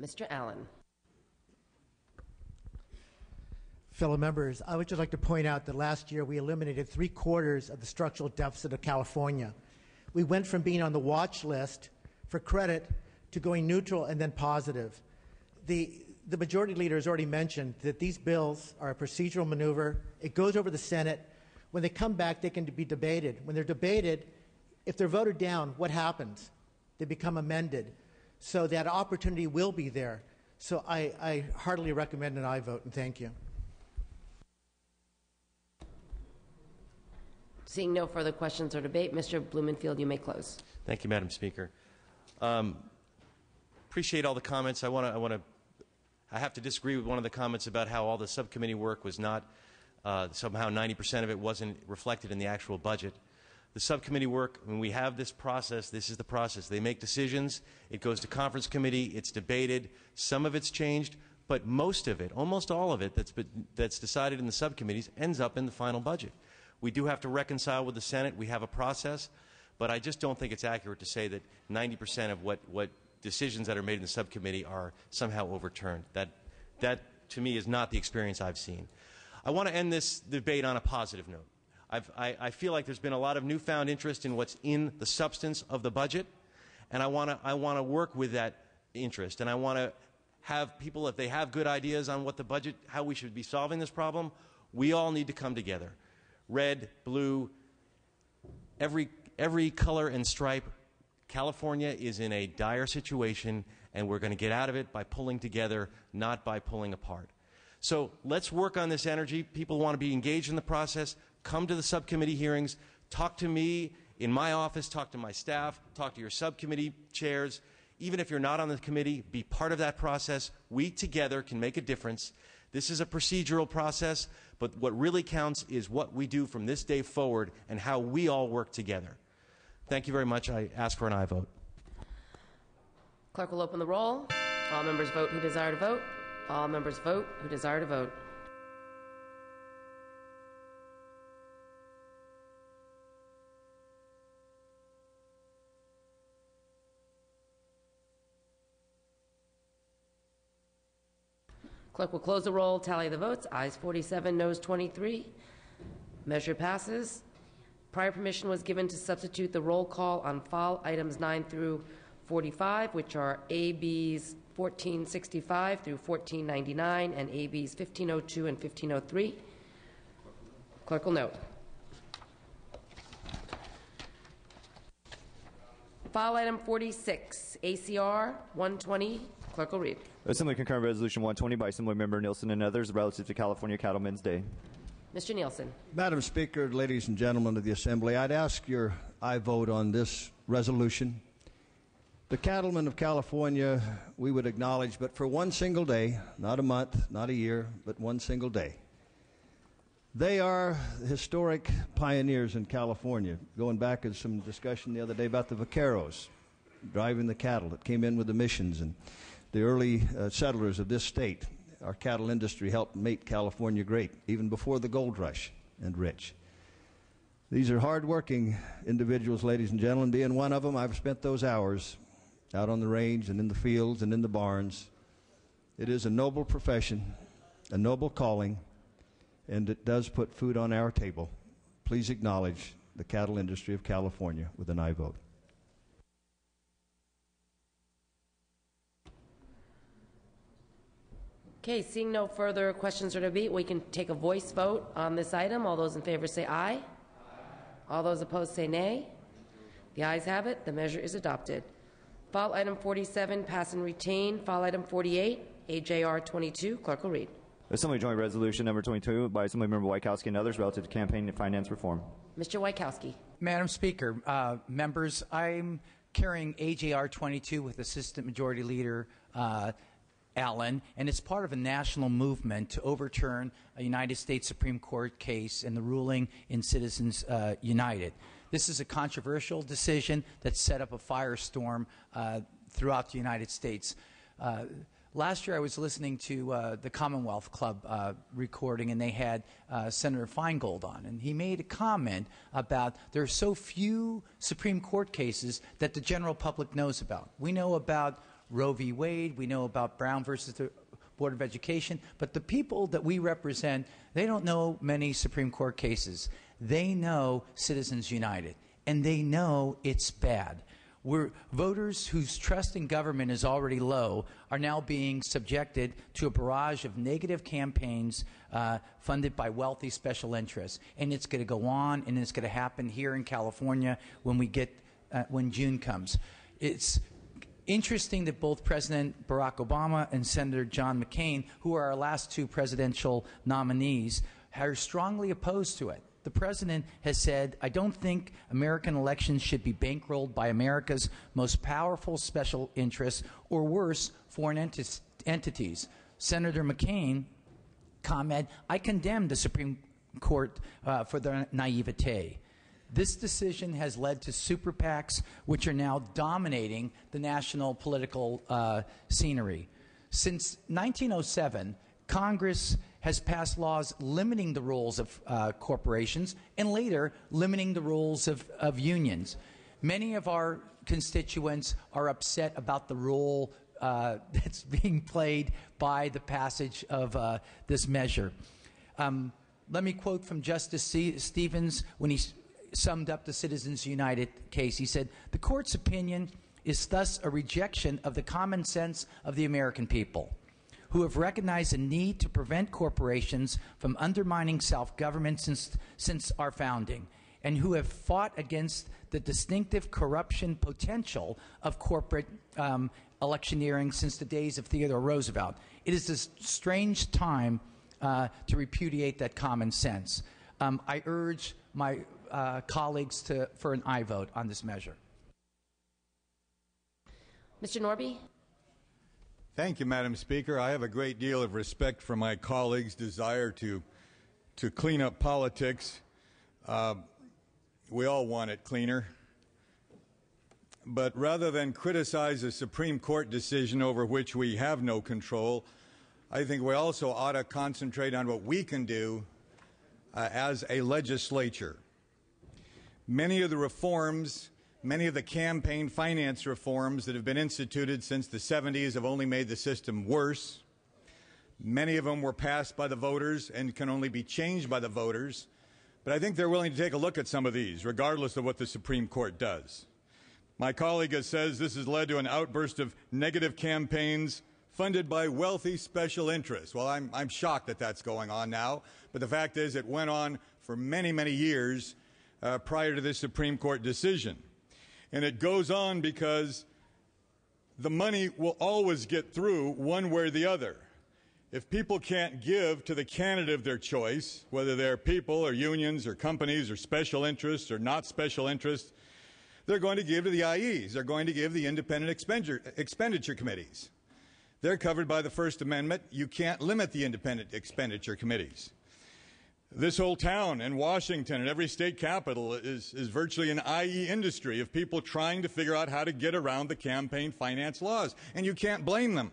Speaker 2: Mr. Allen.
Speaker 18: Fellow members, I would just like to point out that last year we eliminated 3/4 of the structural deficit of California. We went from being on the watch list for credit to going neutral and then positive. The majority leader has already mentioned that these bills are a procedural maneuver. It goes over the Senate. When they come back, they can be debated. When they're debated, if they're voted down, what happens? They become amended. So that opportunity will be there. So I heartily recommend an aye vote, and thank you.
Speaker 2: Seeing no further questions or debate, Mr. Blumenfield, you may close.
Speaker 9: Thank you, Madam Speaker. Appreciate all the comments. I have to disagree with one of the comments about how all the subcommittee work was not, somehow 90% of it wasn't reflected in the actual budget. The subcommittee work, when we have this process, this is the process. They make decisions, it goes to conference committee, it's debated, some of it's changed, but most of it, almost all of it that's decided in the subcommittees ends up in the final budget. We do have to reconcile with the Senate. We have a process, but I just don't think it's accurate to say that 90% of what decisions that are made in the subcommittee are somehow overturned. That, to me, is not the experience I've seen. I want to end this debate on a positive note. I feel like there's been a lot of newfound interest in what's in the substance of the budget, and I want to work with that interest, and I want to have people, if they have good ideas on what the budget, how we should be solving this problem, we all need to come together. Red, blue, every color and stripe. California is in a dire situation, and we're going to get out of it by pulling together, not by pulling apart. So let's work on this energy. People want to be engaged in the process. Come to the subcommittee hearings. Talk to me in my office. Talk to my staff. Talk to your subcommittee chairs. Even if you're not on the committee, be part of that process. We together can make a difference. This is a procedural process, but what really counts is what we do from this day forward and how we all work together. Thank you very much. I ask for an aye vote.
Speaker 2: Clerk will open the roll. All members vote who desire to vote. All members vote who desire to vote. Clerk will close the roll, tally the votes. Ayes 47, noes 23. Measure passes. Prior permission was given to substitute the roll call on file items 9 through 45, which are ABs 1465 through 1499 and ABs 1502 and 1503. Clerk will note. File item 46, ACR 120. Clerk will read.
Speaker 1: Assembly concurrent resolution 120 by Assemblymember Nielsen and others relative to California Cattlemen's Day.
Speaker 2: Mr. Nielsen.
Speaker 11: Madam Speaker, ladies and gentlemen of the Assembly, I'd ask your aye vote on this resolution. The cattlemen of California, we would acknowledge, but for one single day, not a month, not a year, but one single day. They are historic pioneers in California, going back to some discussion the other day about the vaqueros driving the cattle that came in with the missions, and the early settlers of this state. Our cattle industry helped make California great, even before the gold rush, and rich. These are hard-working individuals, ladies and gentlemen. Being one of them, I've spent those hours out on the range and in the fields and in the barns. It is a noble profession, a noble calling, and it does put food on our table. Please acknowledge the cattle industry of California with an aye vote.
Speaker 2: Okay, seeing no further questions or debate, we can take a voice vote on this item. All those in favor say aye. Aye. All those opposed say nay. The ayes have it. The measure is adopted. File item 47, pass and retain. File item 48, AJR 22. Clerk will read.
Speaker 1: Assembly Joint Resolution number 22 by Assemblymember Wieckowski and others relative to campaign and finance reform.
Speaker 2: Mr. Wieckowski.
Speaker 19: Madam Speaker, members, I'm carrying AJR 22 with Assistant Majority Leader Allen, and it's part of a national movement to overturn a United States Supreme Court case and the ruling in Citizens United. This is a controversial decision that set up a firestorm throughout the United States. Last year I was listening to the Commonwealth Club recording, and they had Senator Feingold on, and he made a comment about there are so few Supreme Court cases that the general public knows about. We know about Roe v. Wade, we know about Brown versus the Board of Education, but the people that we represent, they don't know many Supreme Court cases. They know Citizens United, and they know it's bad. Voters whose trust in government is already low are now being subjected to a barrage of negative campaigns funded by wealthy special interests. And it's going to go on, and it's going to happen here in California when June comes. It's interesting that both President Barack Obama and Senator John McCain, who are our last two presidential nominees, are strongly opposed to it. The president has said, I don't think American elections should be bankrolled by America's most powerful special interests, or worse, foreign entities. Senator McCain commented, I condemn the Supreme Court for their naivete. This decision has led to super PACs, which are now dominating the national political scenery. Since 1907, Congress has passed laws limiting the roles of corporations, and later limiting the roles of unions. Many of our constituents are upset about the role that's being played by the passage of this measure. Let me quote from Justice Stevens when he summed up the Citizens United case. He said, the court's opinion is thus a rejection of the common sense of the American people, who have recognized the need to prevent corporations from undermining self-government since our founding, and who have fought against the distinctive corruption potential of corporate electioneering since the days of Theodore Roosevelt. It is a strange time to repudiate that common sense. I urge my colleagues for an aye vote on this measure.
Speaker 2: Mr. Norby?
Speaker 16: Thank you, Madam Speaker. I have a great deal of respect for my colleagues' desire to clean up politics. We all want it cleaner. But rather than criticize a Supreme Court decision over which we have no control, I think we also ought to concentrate on what we can do as a legislature. Many of the reforms, many of the campaign finance reforms that have been instituted since the 70s have only made the system worse. Many of them were passed by the voters and can only be changed by the voters. But I think they're willing to take a look at some of these, regardless of what the Supreme Court does. My colleague says this has led to an outburst of negative campaigns funded by wealthy special interests. Well, I'm shocked that that's going on now. But the fact is it went on for many, many years prior to this Supreme Court decision. And it goes on because the money will always get through one way or the other. If people can't give to the candidate of their choice, whether they're people or unions or companies or special interests or not special interests, they're going to give to the IEs. They're going to give the independent expenditure committees. They're covered by the First Amendment. You can't limit the independent expenditure committees. This whole town in Washington and every state capital is virtually an IE industry of people trying to figure out how to get around the campaign finance laws. And you can't blame them,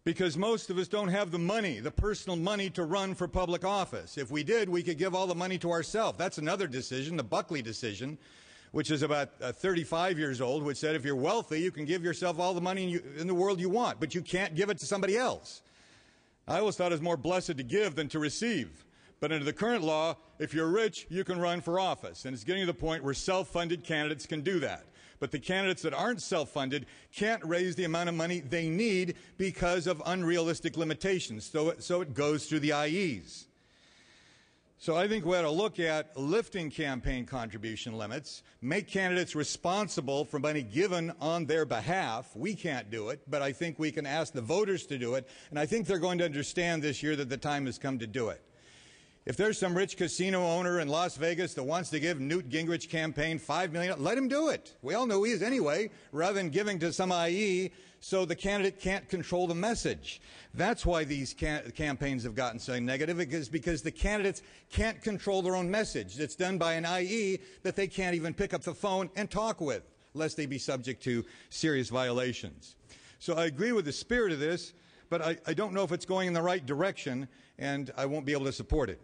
Speaker 16: because most of us don't have the money, the personal money, to run for public office. If we did, we could give all the money to ourselves. That's another decision, the Buckley decision, which is about 35 years old, which said if you're wealthy, you can give yourself all the money in the world you want, but you can't give it to somebody else. I always thought it was more blessed to give than to receive. But under the current law, if you're rich, you can run for office. And it's getting to the point where self-funded candidates can do that. But the candidates that aren't self-funded can't raise the amount of money they need because of unrealistic limitations. So it goes through the IEs. So I think we ought to look at lifting campaign contribution limits, make candidates responsible for money given on their behalf. We can't do it, but I think we can ask the voters to do it. And I think they're going to understand this year that the time has come to do it. If there's some rich casino owner in Las Vegas that wants to give Newt Gingrich campaign $5 million, let him do it. We all know he is anyway, rather than giving to some IE so the candidate can't control the message. That's why these campaigns have gotten so negative, because the candidates can't control their own message. That's done by an IE that they can't even pick up the phone and talk with, lest they be subject to serious violations. So I agree with the spirit of this, but I don't know if it's going in the right direction, and I won't be able to support it.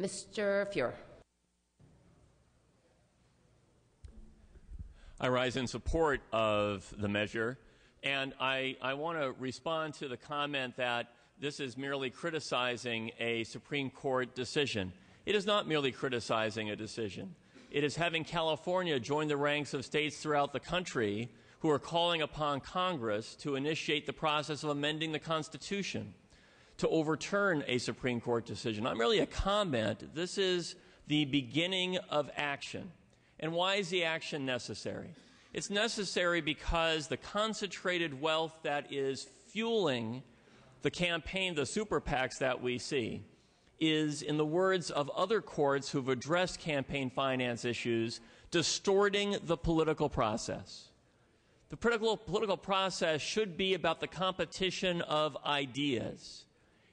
Speaker 2: Mr. Fuhr.
Speaker 20: I rise in support of the measure, and I want to respond to the comment that this is merely criticizing a Supreme Court decision. It is not merely criticizing a decision. It is having California join the ranks of states throughout the country who are calling upon Congress to initiate the process of amending the Constitution to overturn a Supreme Court decision. Not merely a comment. This is the beginning of action. And why is the action necessary? It's necessary because the concentrated wealth that is fueling the campaign, the super PACs that we see, is, in the words of other courts who've addressed campaign finance issues, distorting the political process. The political process should be about the competition of ideas.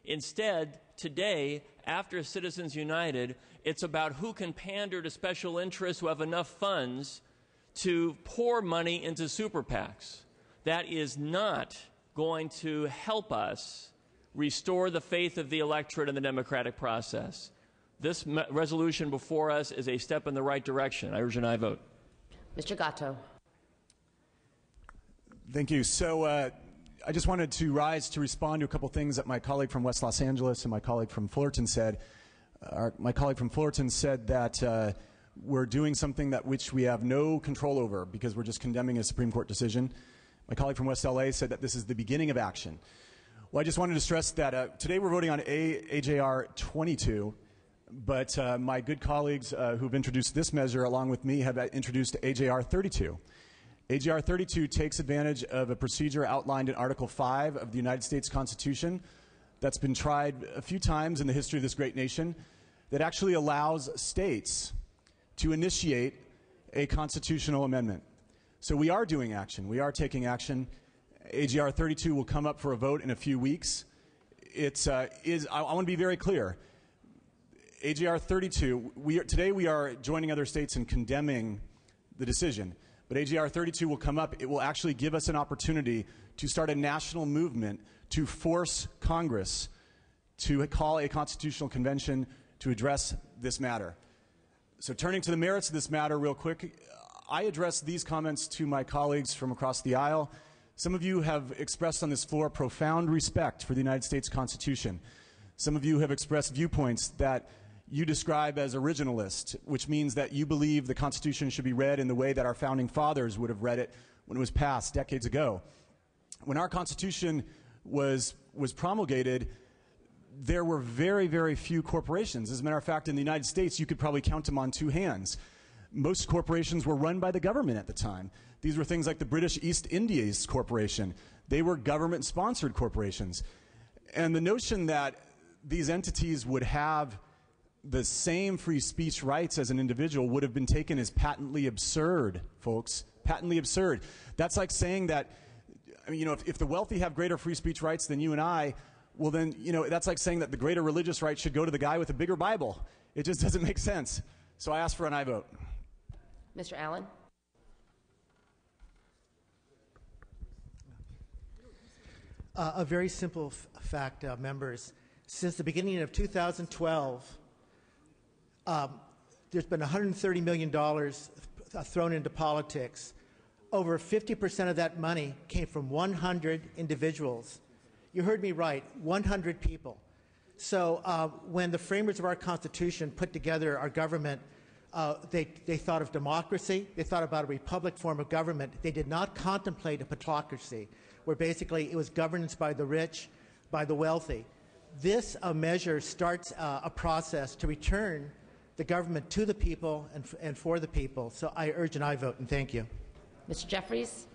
Speaker 20: Instead, today, after Citizens United, it's about who can pander to special interests who have enough funds to pour money into super PACs. That is not going to help us restore the faith of the electorate in the democratic process. This resolution before us is a step in the right direction. I urge an aye vote.
Speaker 2: Mr. Gatto.
Speaker 21: Thank you. So I just wanted to rise to respond to a couple things that my colleague from West Los Angeles and my colleague from Fullerton said. My colleague from Fullerton said that we're doing something that which we have no control over because we're just condemning a Supreme Court decision. My colleague from West LA said that this is the beginning of action. Well, I just wanted to stress that today we're voting on AJR 22, but my good colleagues who've introduced this measure along with me have introduced AJR 32. AJR 32 takes advantage of a procedure outlined in Article 5 of the United States Constitution that's been tried a few times in the history of this great nation that actually allows states to initiate a constitutional amendment. So we are doing action. We are taking action. AJR 32 will come up for a vote in a few weeks. I want to be very clear. AJR 32, today we are joining other states in condemning the decision. But AJR 32 will come up. It will actually give us an opportunity to start a national movement to force Congress to call a constitutional convention to address this matter. So turning to the merits of this matter real quick, I address these comments to my colleagues from across the aisle. Some of you have expressed on this floor profound respect for the United States Constitution. Some of you have expressed viewpoints that you describe as originalist, which means that you believe the Constitution should be read in the way that our founding fathers would have read it when it was passed decades ago. When our Constitution was promulgated, there were very, very few corporations. As a matter of fact, in the United States, you could probably count them on two hands. Most corporations were run by the government at the time. These were things like the British East Indies Corporation. They were government-sponsored corporations. And the notion that these entities would have the same free speech rights as an individual would have been taken as patently absurd, folks. Patently absurd. That's like saying that, I mean, if the wealthy have greater free speech rights than you and I, well then, that's like saying that the greater religious rights should go to the guy with a bigger Bible. It just doesn't make sense. So I ask for an aye vote.
Speaker 2: Mr. Allen.
Speaker 18: A very simple fact, members. Since the beginning of 2012, there's been $130 million thrown into politics. Over 50% of that money came from 100 individuals. You heard me right, 100 people. So when the framers of our Constitution put together our government, they thought of democracy. They thought about a republic form of government. They did not contemplate a plutocracy, where basically it was governance by the rich, by the wealthy. This measure starts a process to return the government to the people and for the people. So I urge an aye vote, and thank you.
Speaker 2: Mr. Jeffries.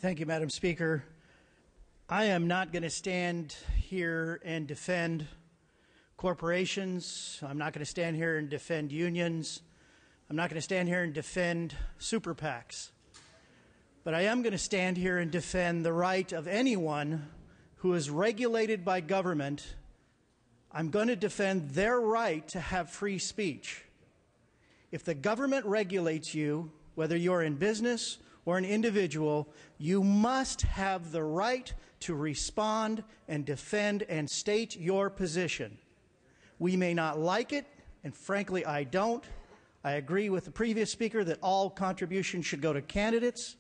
Speaker 12: Thank you, Madam Speaker. I am not going to stand here and defend corporations. I'm not going to stand here and defend unions. I'm not going to stand here and defend super PACs. But I am going to stand here and defend the right of anyone who is regulated by government. I'm going to defend their right to have free speech. If the government regulates you, whether you're in business or an individual, you must have the right to respond and defend and state your position. We may not like it, and frankly, I don't. I agree with the previous speaker that all contributions should go to candidates,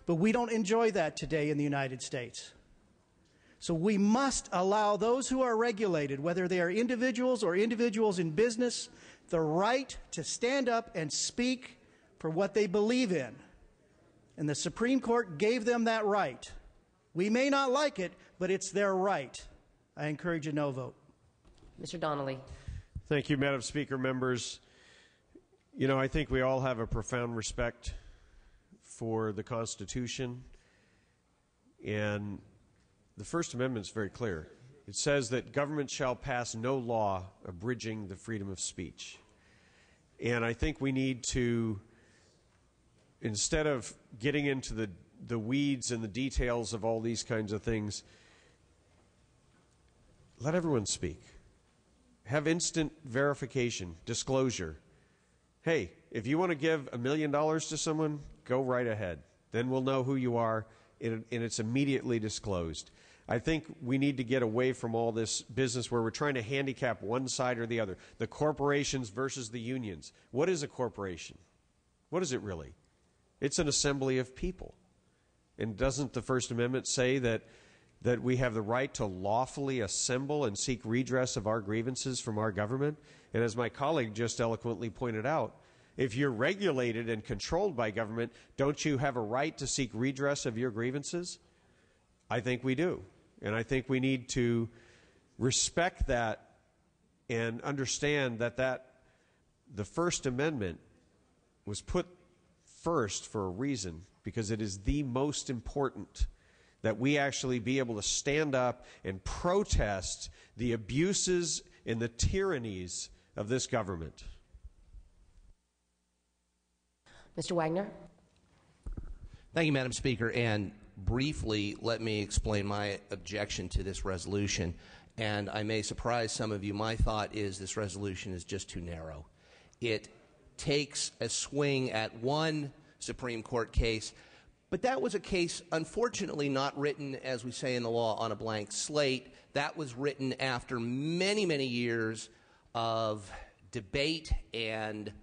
Speaker 12: but we don't enjoy that today in the United States. So we must allow those who are regulated, whether they are individuals or individuals in business, the right to stand up and speak for what they believe in. And the Supreme Court gave them that right. We may not like it, but it's their right. I encourage a no vote.
Speaker 2: Mr. Donnelly.
Speaker 3: Thank you, Madam Speaker. Members, you know, I think we all have a profound respect for the Constitution, and the First Amendment is very clear. It says that government shall pass no law abridging the freedom of speech. And I think we need to, instead of getting into the weeds and the details of all these kinds of things, let everyone speak. Have instant verification, disclosure. Hey, if you want to give $1 million to someone, go right ahead. Then we'll know who you are, and it's immediately disclosed. I think we need to get away from all this business where we're trying to handicap one side or the other. The corporations versus the unions. What is a corporation? What is it really? It's an assembly of people. And doesn't the First Amendment say that we have the right to lawfully assemble and seek redress of our grievances from our government? And as my colleague just eloquently pointed out, if you're regulated and controlled by government, don't you have a right to seek redress of your grievances? I think we do. And I think we need to respect that and understand that the First Amendment was put first for a reason, because it is the most important that we actually be able to stand up and protest the abuses and the tyrannies of this government.
Speaker 2: Mr. Wagner.
Speaker 14: Thank you, Madam Speaker. And briefly, let me explain my objection to this resolution. And I may surprise some of you. My thought is this resolution is just too narrow. It takes a swing at one Supreme Court case, but that was a case, unfortunately, not written, as we say in the law, on a blank slate. That was written after many, many years of debate and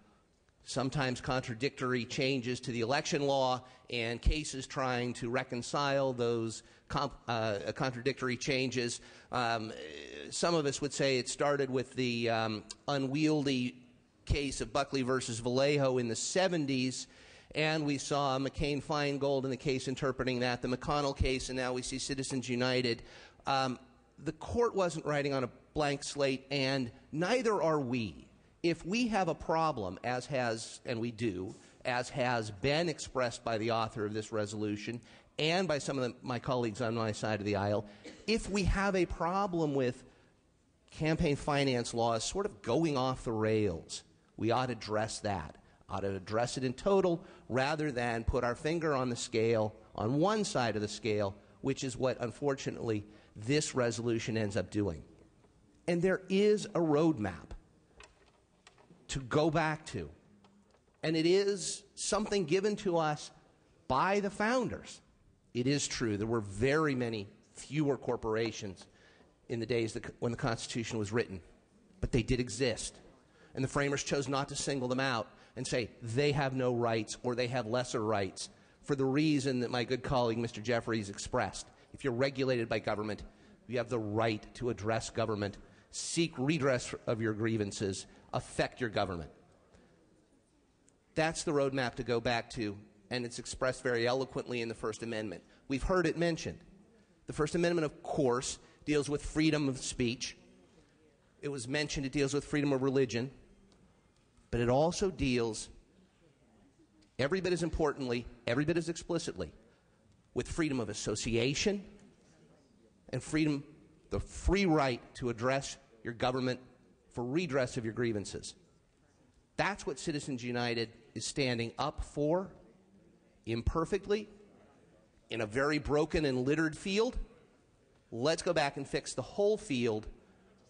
Speaker 14: sometimes contradictory changes to the election law and cases trying to reconcile those contradictory changes. Some of us would say it started with the unwieldy case of Buckley versus Vallejo in the 70s, and we saw McCain-Feingold in the case interpreting that, the McConnell case, and now we see Citizens United. The court wasn't writing on a blank slate, and neither are we. If we have a problem, as has, and we do, as has been expressed by the author of this resolution and by some of my colleagues on my side of the aisle, if we have a problem with campaign finance laws sort of going off the rails, we ought to address that, ought to address it in total rather than put our finger on the scale, on one side of the scale, which is what, unfortunately, this resolution ends up doing. And there is a roadmap to go back to. And it is something given to us by the founders. It is true, there were very many fewer corporations in the days when the Constitution was written, but they did exist. And the framers chose not to single them out and say they have no rights or they have lesser rights for the reason that my good colleague Mr. Jeffries expressed. If you're regulated by government, you have the right to address government, seek redress of your grievances, affect your government. That's the roadmap to go back to, and it's expressed very eloquently in the First Amendment. We've heard it mentioned. The First Amendment, of course, deals with freedom of speech. It was mentioned it deals with freedom of religion, but it also deals, every bit as importantly, every bit as explicitly, with freedom of association, and freedom, the free right to address your government for redress of your grievances. That's what Citizens United is standing up for, imperfectly, in a very broken and littered field. Let's go back and fix the whole field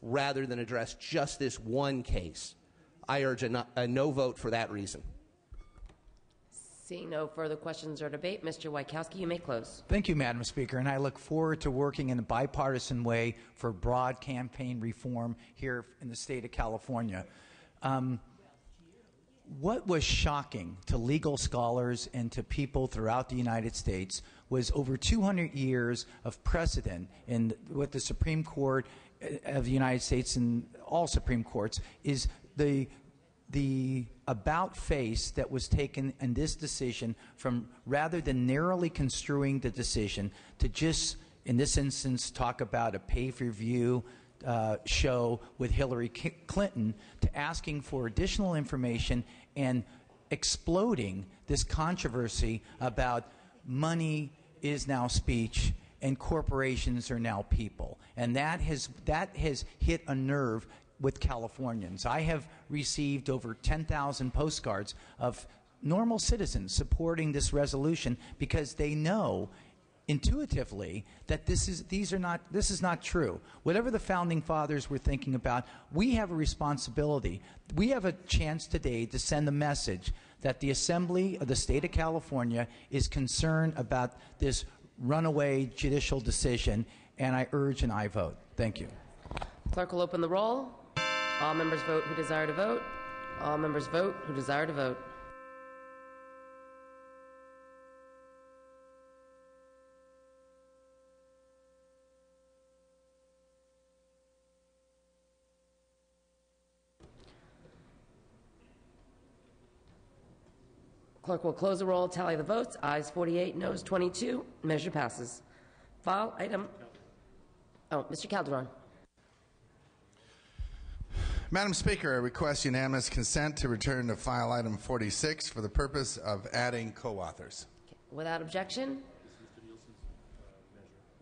Speaker 14: rather than address just this one case. I urge a no vote for that reason.
Speaker 2: Seeing no further questions or debate, Mr. Wojciechowski, you may close.
Speaker 19: Thank you, Madam Speaker, and I look forward to working in a bipartisan way for broad campaign reform here in the state of California. What was shocking to legal scholars and to people throughout the United States was over 200 years of precedent in what the Supreme Court of the United States and all Supreme Courts is the about face that was taken in this decision from rather than narrowly construing the decision to just, in this instance, talk about a pay-per-view show with Hillary Clinton to asking for additional information and exploding this controversy about money is now speech and corporations are now people. And that has hit a nerve with Californians. I have received over 10,000 postcards of normal citizens supporting this resolution because they know intuitively that this is not true. Whatever the founding fathers were thinking about, we have a responsibility. We have a chance today to send a message that the Assembly of the State of California is concerned about this runaway judicial decision, and I urge an aye vote. Thank you.
Speaker 2: Clerk will open the roll. All members vote who desire to vote. All members vote who desire to vote. Clerk will close the roll, tally the votes. Ayes 48, noes 22. Measure passes. File item. Oh, Mr. Calderon.
Speaker 4: Madam Speaker, I request unanimous consent to return to file item 46 for the purpose of adding co-authors.
Speaker 2: Without objection.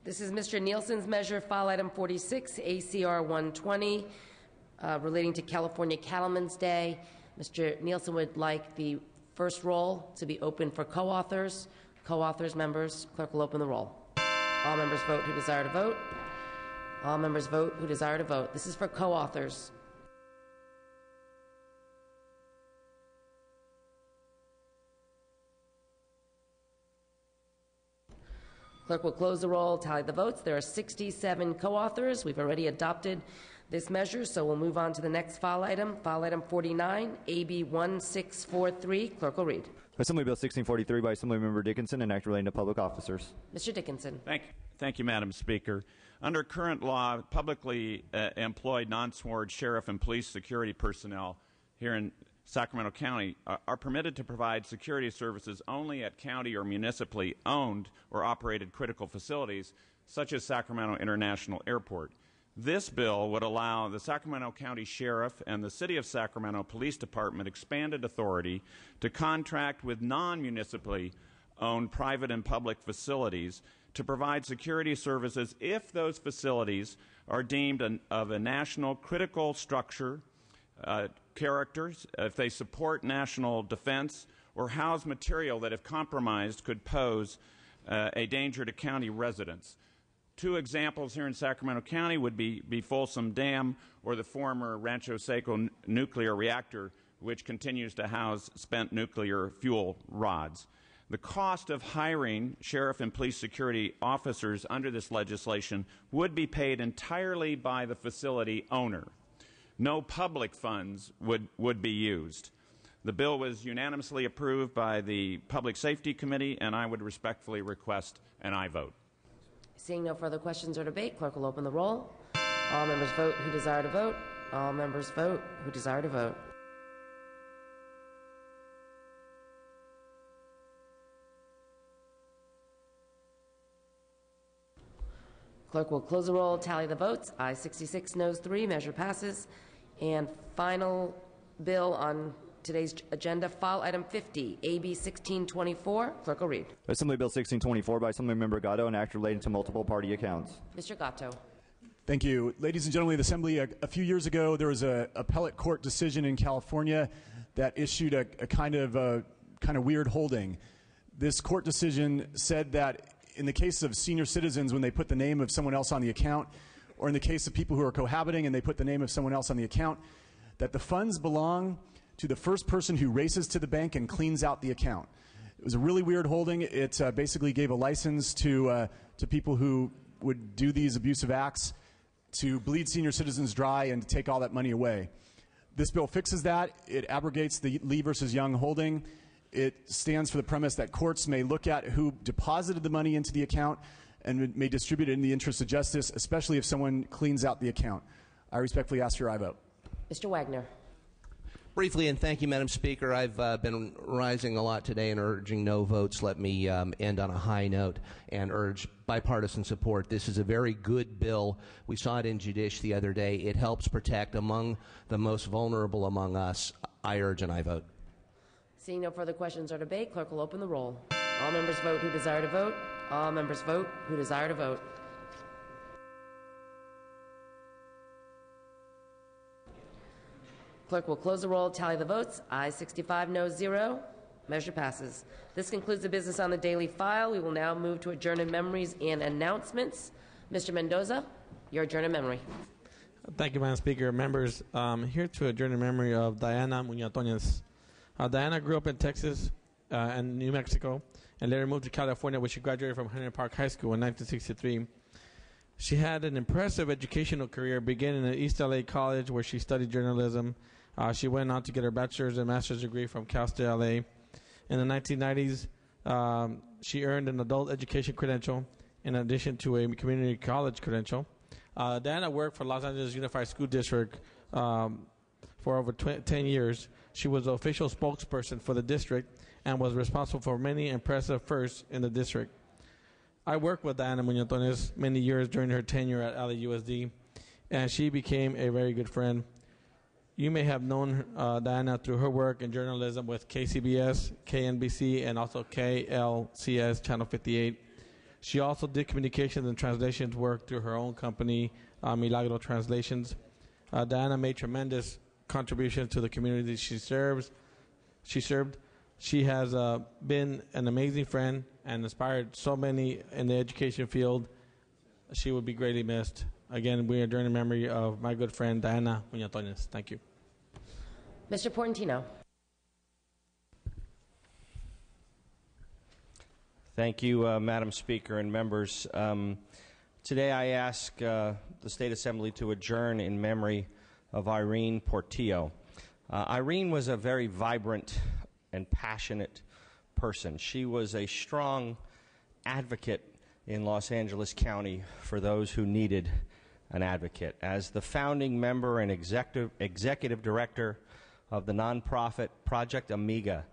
Speaker 2: This is Mr. Nielsen's measure, file item 46, ACR 120, relating to California Cattlemen's Day. Mr. Nielsen would like the first roll to be open for co-authors. Co-authors, members, clerk will open the roll. All members vote who desire to vote. All members vote who desire to vote. This is for co-authors. Clerk will close the roll, tally the votes. There are 67 co-authors. We've already adopted this measure, so we'll move on to the next file item 49, AB 1643. Clerk will read.
Speaker 1: Assembly Bill 1643 by Assemblymember Dickinson, an act relating to public officers.
Speaker 2: Mr. Dickinson.
Speaker 7: Thank you, Madam Speaker. Under current law, publicly employed non-sworn sheriff and police security personnel here in Sacramento County are permitted to provide security services only at county or municipally owned or operated critical facilities, such as Sacramento International Airport. This bill would allow the Sacramento County Sheriff and the City of Sacramento Police Department expanded authority to contract with non-municipally owned private and public facilities to provide security services if those facilities are deemed of a national critical structure, characters, if they support national defense, or house material that, if compromised, could pose a danger to county residents. Two examples here in Sacramento County would be Folsom Dam or the former Rancho Seco nuclear reactor, which continues to house spent nuclear fuel rods. The cost of hiring sheriff and police security officers under this legislation would be paid entirely by the facility owner. No public funds would be used. The bill was unanimously approved by the Public Safety Committee, and I would respectfully request an aye vote.
Speaker 2: Seeing no further questions or debate, clerk will open the roll. All members vote who desire to vote. All members vote who desire to vote. Clerk will close the roll, tally the votes. Ayes 66, noes 3, measure passes. And final bill on today's agenda. File item 50, AB 1624. Clerk will read.
Speaker 1: Assembly Bill 1624 by Assemblymember Gatto, an act relating to multiple party accounts.
Speaker 2: Mr. Gatto.
Speaker 21: Thank you. Ladies and gentlemen of the Assembly, a few years ago there was an appellate court decision in California that issued a kind of weird holding. This court decision said that in the case of senior citizens, when they put the name of someone else on the account, or in the case of people who are cohabiting and they put the name of someone else on the account, that the funds belong to the first person who races to the bank and cleans out the account. It was a really weird holding. It basically gave a license to people who would do these abusive acts to bleed senior citizens dry and to take all that money away. This bill fixes that. It abrogates the Lee versus Young holding. It stands for the premise that courts may look at who deposited the money into the account and may distribute it in the interest of justice, especially if someone cleans out the account. I respectfully ask for your aye vote.
Speaker 2: Mr. Wagner.
Speaker 14: Briefly, and thank you, Madam Speaker. I've been rising a lot today and urging no votes. Let me end on a high note and urge bipartisan support. This is a very good bill. We saw it in Judish the other day. It helps protect among the most vulnerable among us. I urge an aye vote.
Speaker 2: Seeing no further questions or debate, clerk will open the roll. All members vote who desire to vote. All members vote who desire to vote. Clerk will close the roll, tally the votes. Ayes 65, no 0. Measure passes. This concludes the business on the daily file. We will now move to adjourn in memories and announcements. Mr. Mendoza, your adjourn in memory.
Speaker 8: Thank you, Madam Speaker. Members, here to adjourn in memory of Diana Muñatones. Diana grew up in Texas and New Mexico and later moved to California, where she graduated from Henry Park High School in 1963. She had an impressive educational career, beginning at East LA College, where she studied journalism. She went on to get her bachelor's and master's degree from Cal State LA. In the 1990s, she earned an adult education credential in addition to a community college credential. Diana worked for Los Angeles Unified School District for over 10 years. She was the official spokesperson for the district and was responsible for many impressive firsts in the district. I worked with Diana Muñatones many years during her tenure at LAUSD, and she became a very good friend. You may have known Diana through her work in journalism with KCBS, KNBC, and also KLCS Channel 58. She also did communications and translations work through her own company, Milagro Translations. Diana made tremendous contributions to the community she served. She has been an amazing friend and inspired so many in the education field. She would be greatly missed. Again, we adjourn in memory of my good friend Diana Muñatones. Thank you.
Speaker 2: Mr. Portantino.
Speaker 22: Thank you, Madam Speaker and members. Today I ask the State Assembly to adjourn in memory of Irene Portillo. Irene was a very vibrant and passionate person. She was a strong advocate in Los Angeles County for those who needed an advocate. As the founding member and executive director of the nonprofit Project Amiga,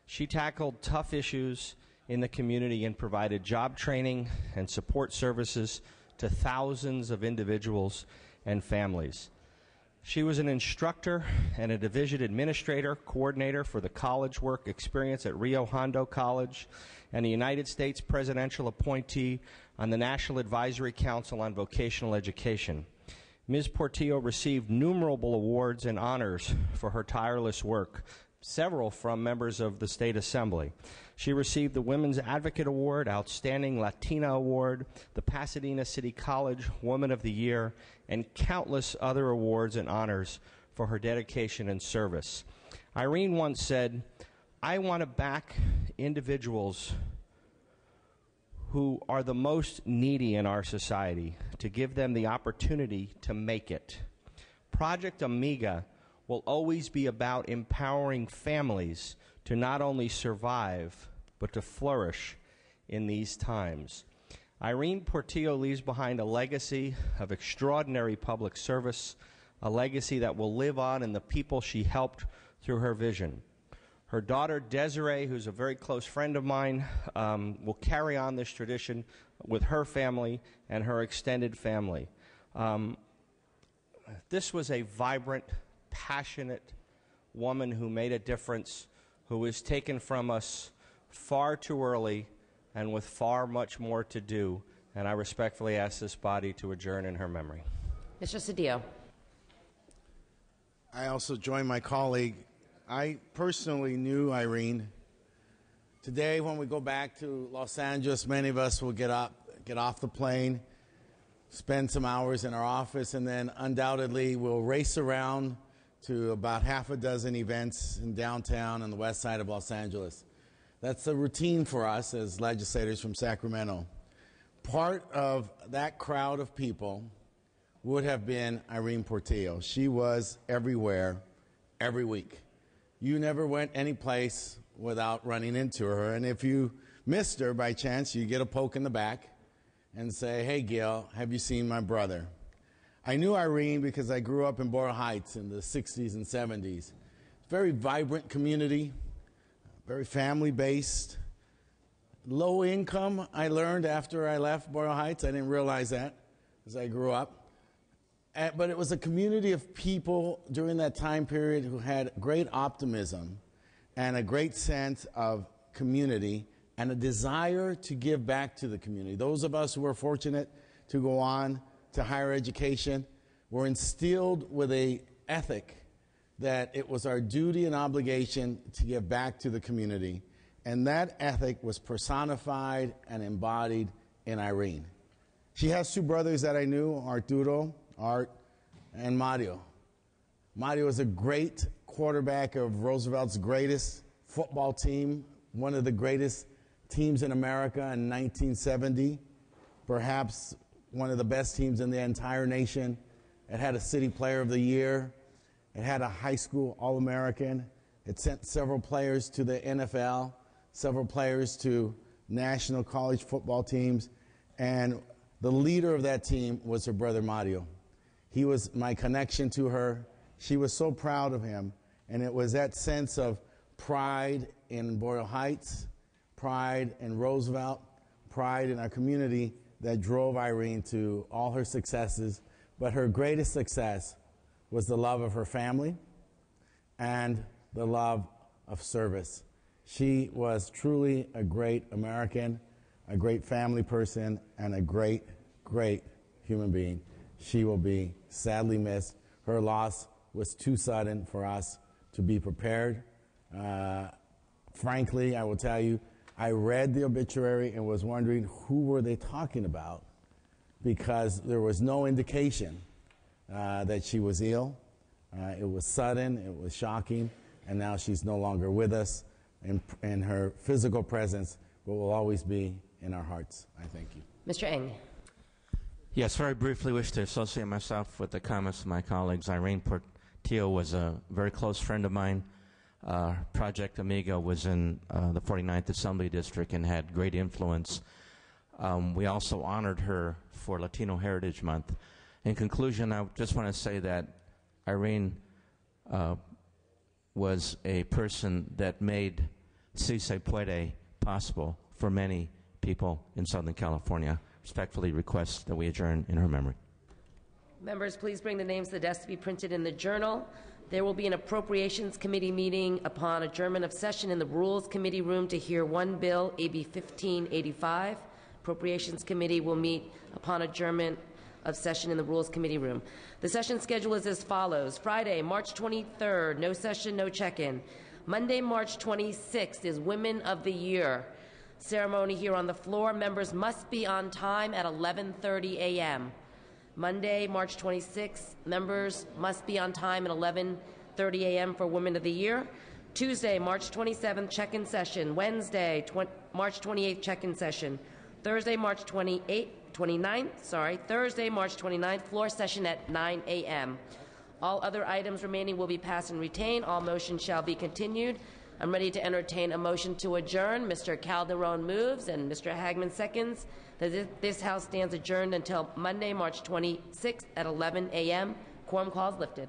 Speaker 22: she tackled tough issues in the community and provided job training and support services to thousands of individuals and families. She was an instructor and a division administrator, coordinator for the college work experience at Rio Hondo College, and a United States presidential appointee on the National Advisory Council on Vocational Education. Ms. Portillo received innumerable awards and honors for her tireless work, several from members of the State Assembly. She received the Women's Advocate Award, Outstanding Latina Award, the Pasadena City College Woman of the Year, and countless other awards and honors for her dedication and service. Irene once said, "I want to back individuals who are the most needy in our society to give them the opportunity to make it." Project Amiga will always be about empowering families to not only survive, but to flourish in these times. Irene Portillo leaves behind a legacy of extraordinary public service, a legacy that will live on in the people she helped through her vision. Her daughter, Desiree, who's a very close friend of mine, will carry on this tradition with her family and her extended family. This was a vibrant, passionate woman who made a difference, who was taken from us far too early and with far much more to do. And I respectfully ask this body to adjourn in her memory.
Speaker 2: Mr. Cedillo.
Speaker 6: I also join my colleague. I personally knew Irene. Today, when we go back to Los Angeles, many of us will get off the plane, spend some hours in our office, and then undoubtedly we'll race around to about half a dozen events in downtown and the west side of Los Angeles. That's a routine for us as legislators from Sacramento. Part of that crowd of people would have been Irene Portillo. She was everywhere, every week. You never went any place without running into her. And if you missed her by chance, you get a poke in the back and say, "Hey, Gil, have you seen my brother?" I knew Irene because I grew up in Boyle Heights in the 60s and 70s. Very vibrant community, very family-based. Low income, I learned after I left Boyle Heights. I didn't realize that as I grew up. But it was a community of people during that time period who had great optimism and a great sense of community and a desire to give back to the community. Those of us who were fortunate to go on to higher education were instilled with an ethic that it was our duty and obligation to give back to the community. And that ethic was personified and embodied in Irene. She has two brothers that I knew, Arturo, Art, and Mario. Mario is a great quarterback of Roosevelt's greatest football team, one of the greatest teams in America in 1970, perhaps one of the best teams in the entire nation. It had a City Player of the Year. It had a high school All-American. It sent several players to the NFL, several players to national college football teams, and the leader of that team was her brother Mario. He was my connection to her. She was so proud of him, and it was that sense of pride in Boyle Heights, pride in Roosevelt, pride in our community that drove Irene to all her successes. But her greatest success was the love of her family and the love of service. She was truly a great American, a great family person, and a great, great human being. She will be sadly missed. Her loss was too sudden for us to be prepared. Frankly, I will tell you, I read the obituary and was wondering who were they talking about, because there was no indication that she was ill. It was sudden, it was shocking, and now she's no longer with us. And her physical presence will always be in our hearts. I thank you.
Speaker 2: Mr. Eng.
Speaker 22: Yes, very briefly wish to associate myself with the comments of my colleagues. Irene Portillo was a very close friend of mine. Project Amigo was in the 49th Assembly District and had great influence. We also honored her for Latino Heritage Month. In conclusion, I just want to say that Irene was a person that made Si Se Puede possible for many people in Southern California. Respectfully request that we adjourn in her memory.
Speaker 2: Members, please bring the names to the desk to be printed in the journal. There will be an Appropriations Committee meeting upon adjournment of session in the Rules Committee room to hear one bill, AB 1585. Appropriations Committee will meet upon adjournment of session in the Rules Committee room. The session schedule is as follows. Friday, March 23rd, no session, no check-in. Monday, March 26th is Women of the Year ceremony here on the floor. Members must be on time at 11:30 a.m. Monday, March 26th, members must be on time at 11:30 a.m. for Women of the Year. Tuesday, March 27th, check-in session. Wednesday, March 28th, check-in session. Thursday, March 29th, Thursday, March 29th, floor session at 9 a.m. All other items remaining will be passed and retained. All motions shall be continued. I'm ready to entertain a motion to adjourn. Mr. Calderon moves and Mr. Hagman seconds. This House stands adjourned until Monday, March 26th at 11 a.m. Quorum clause lifted.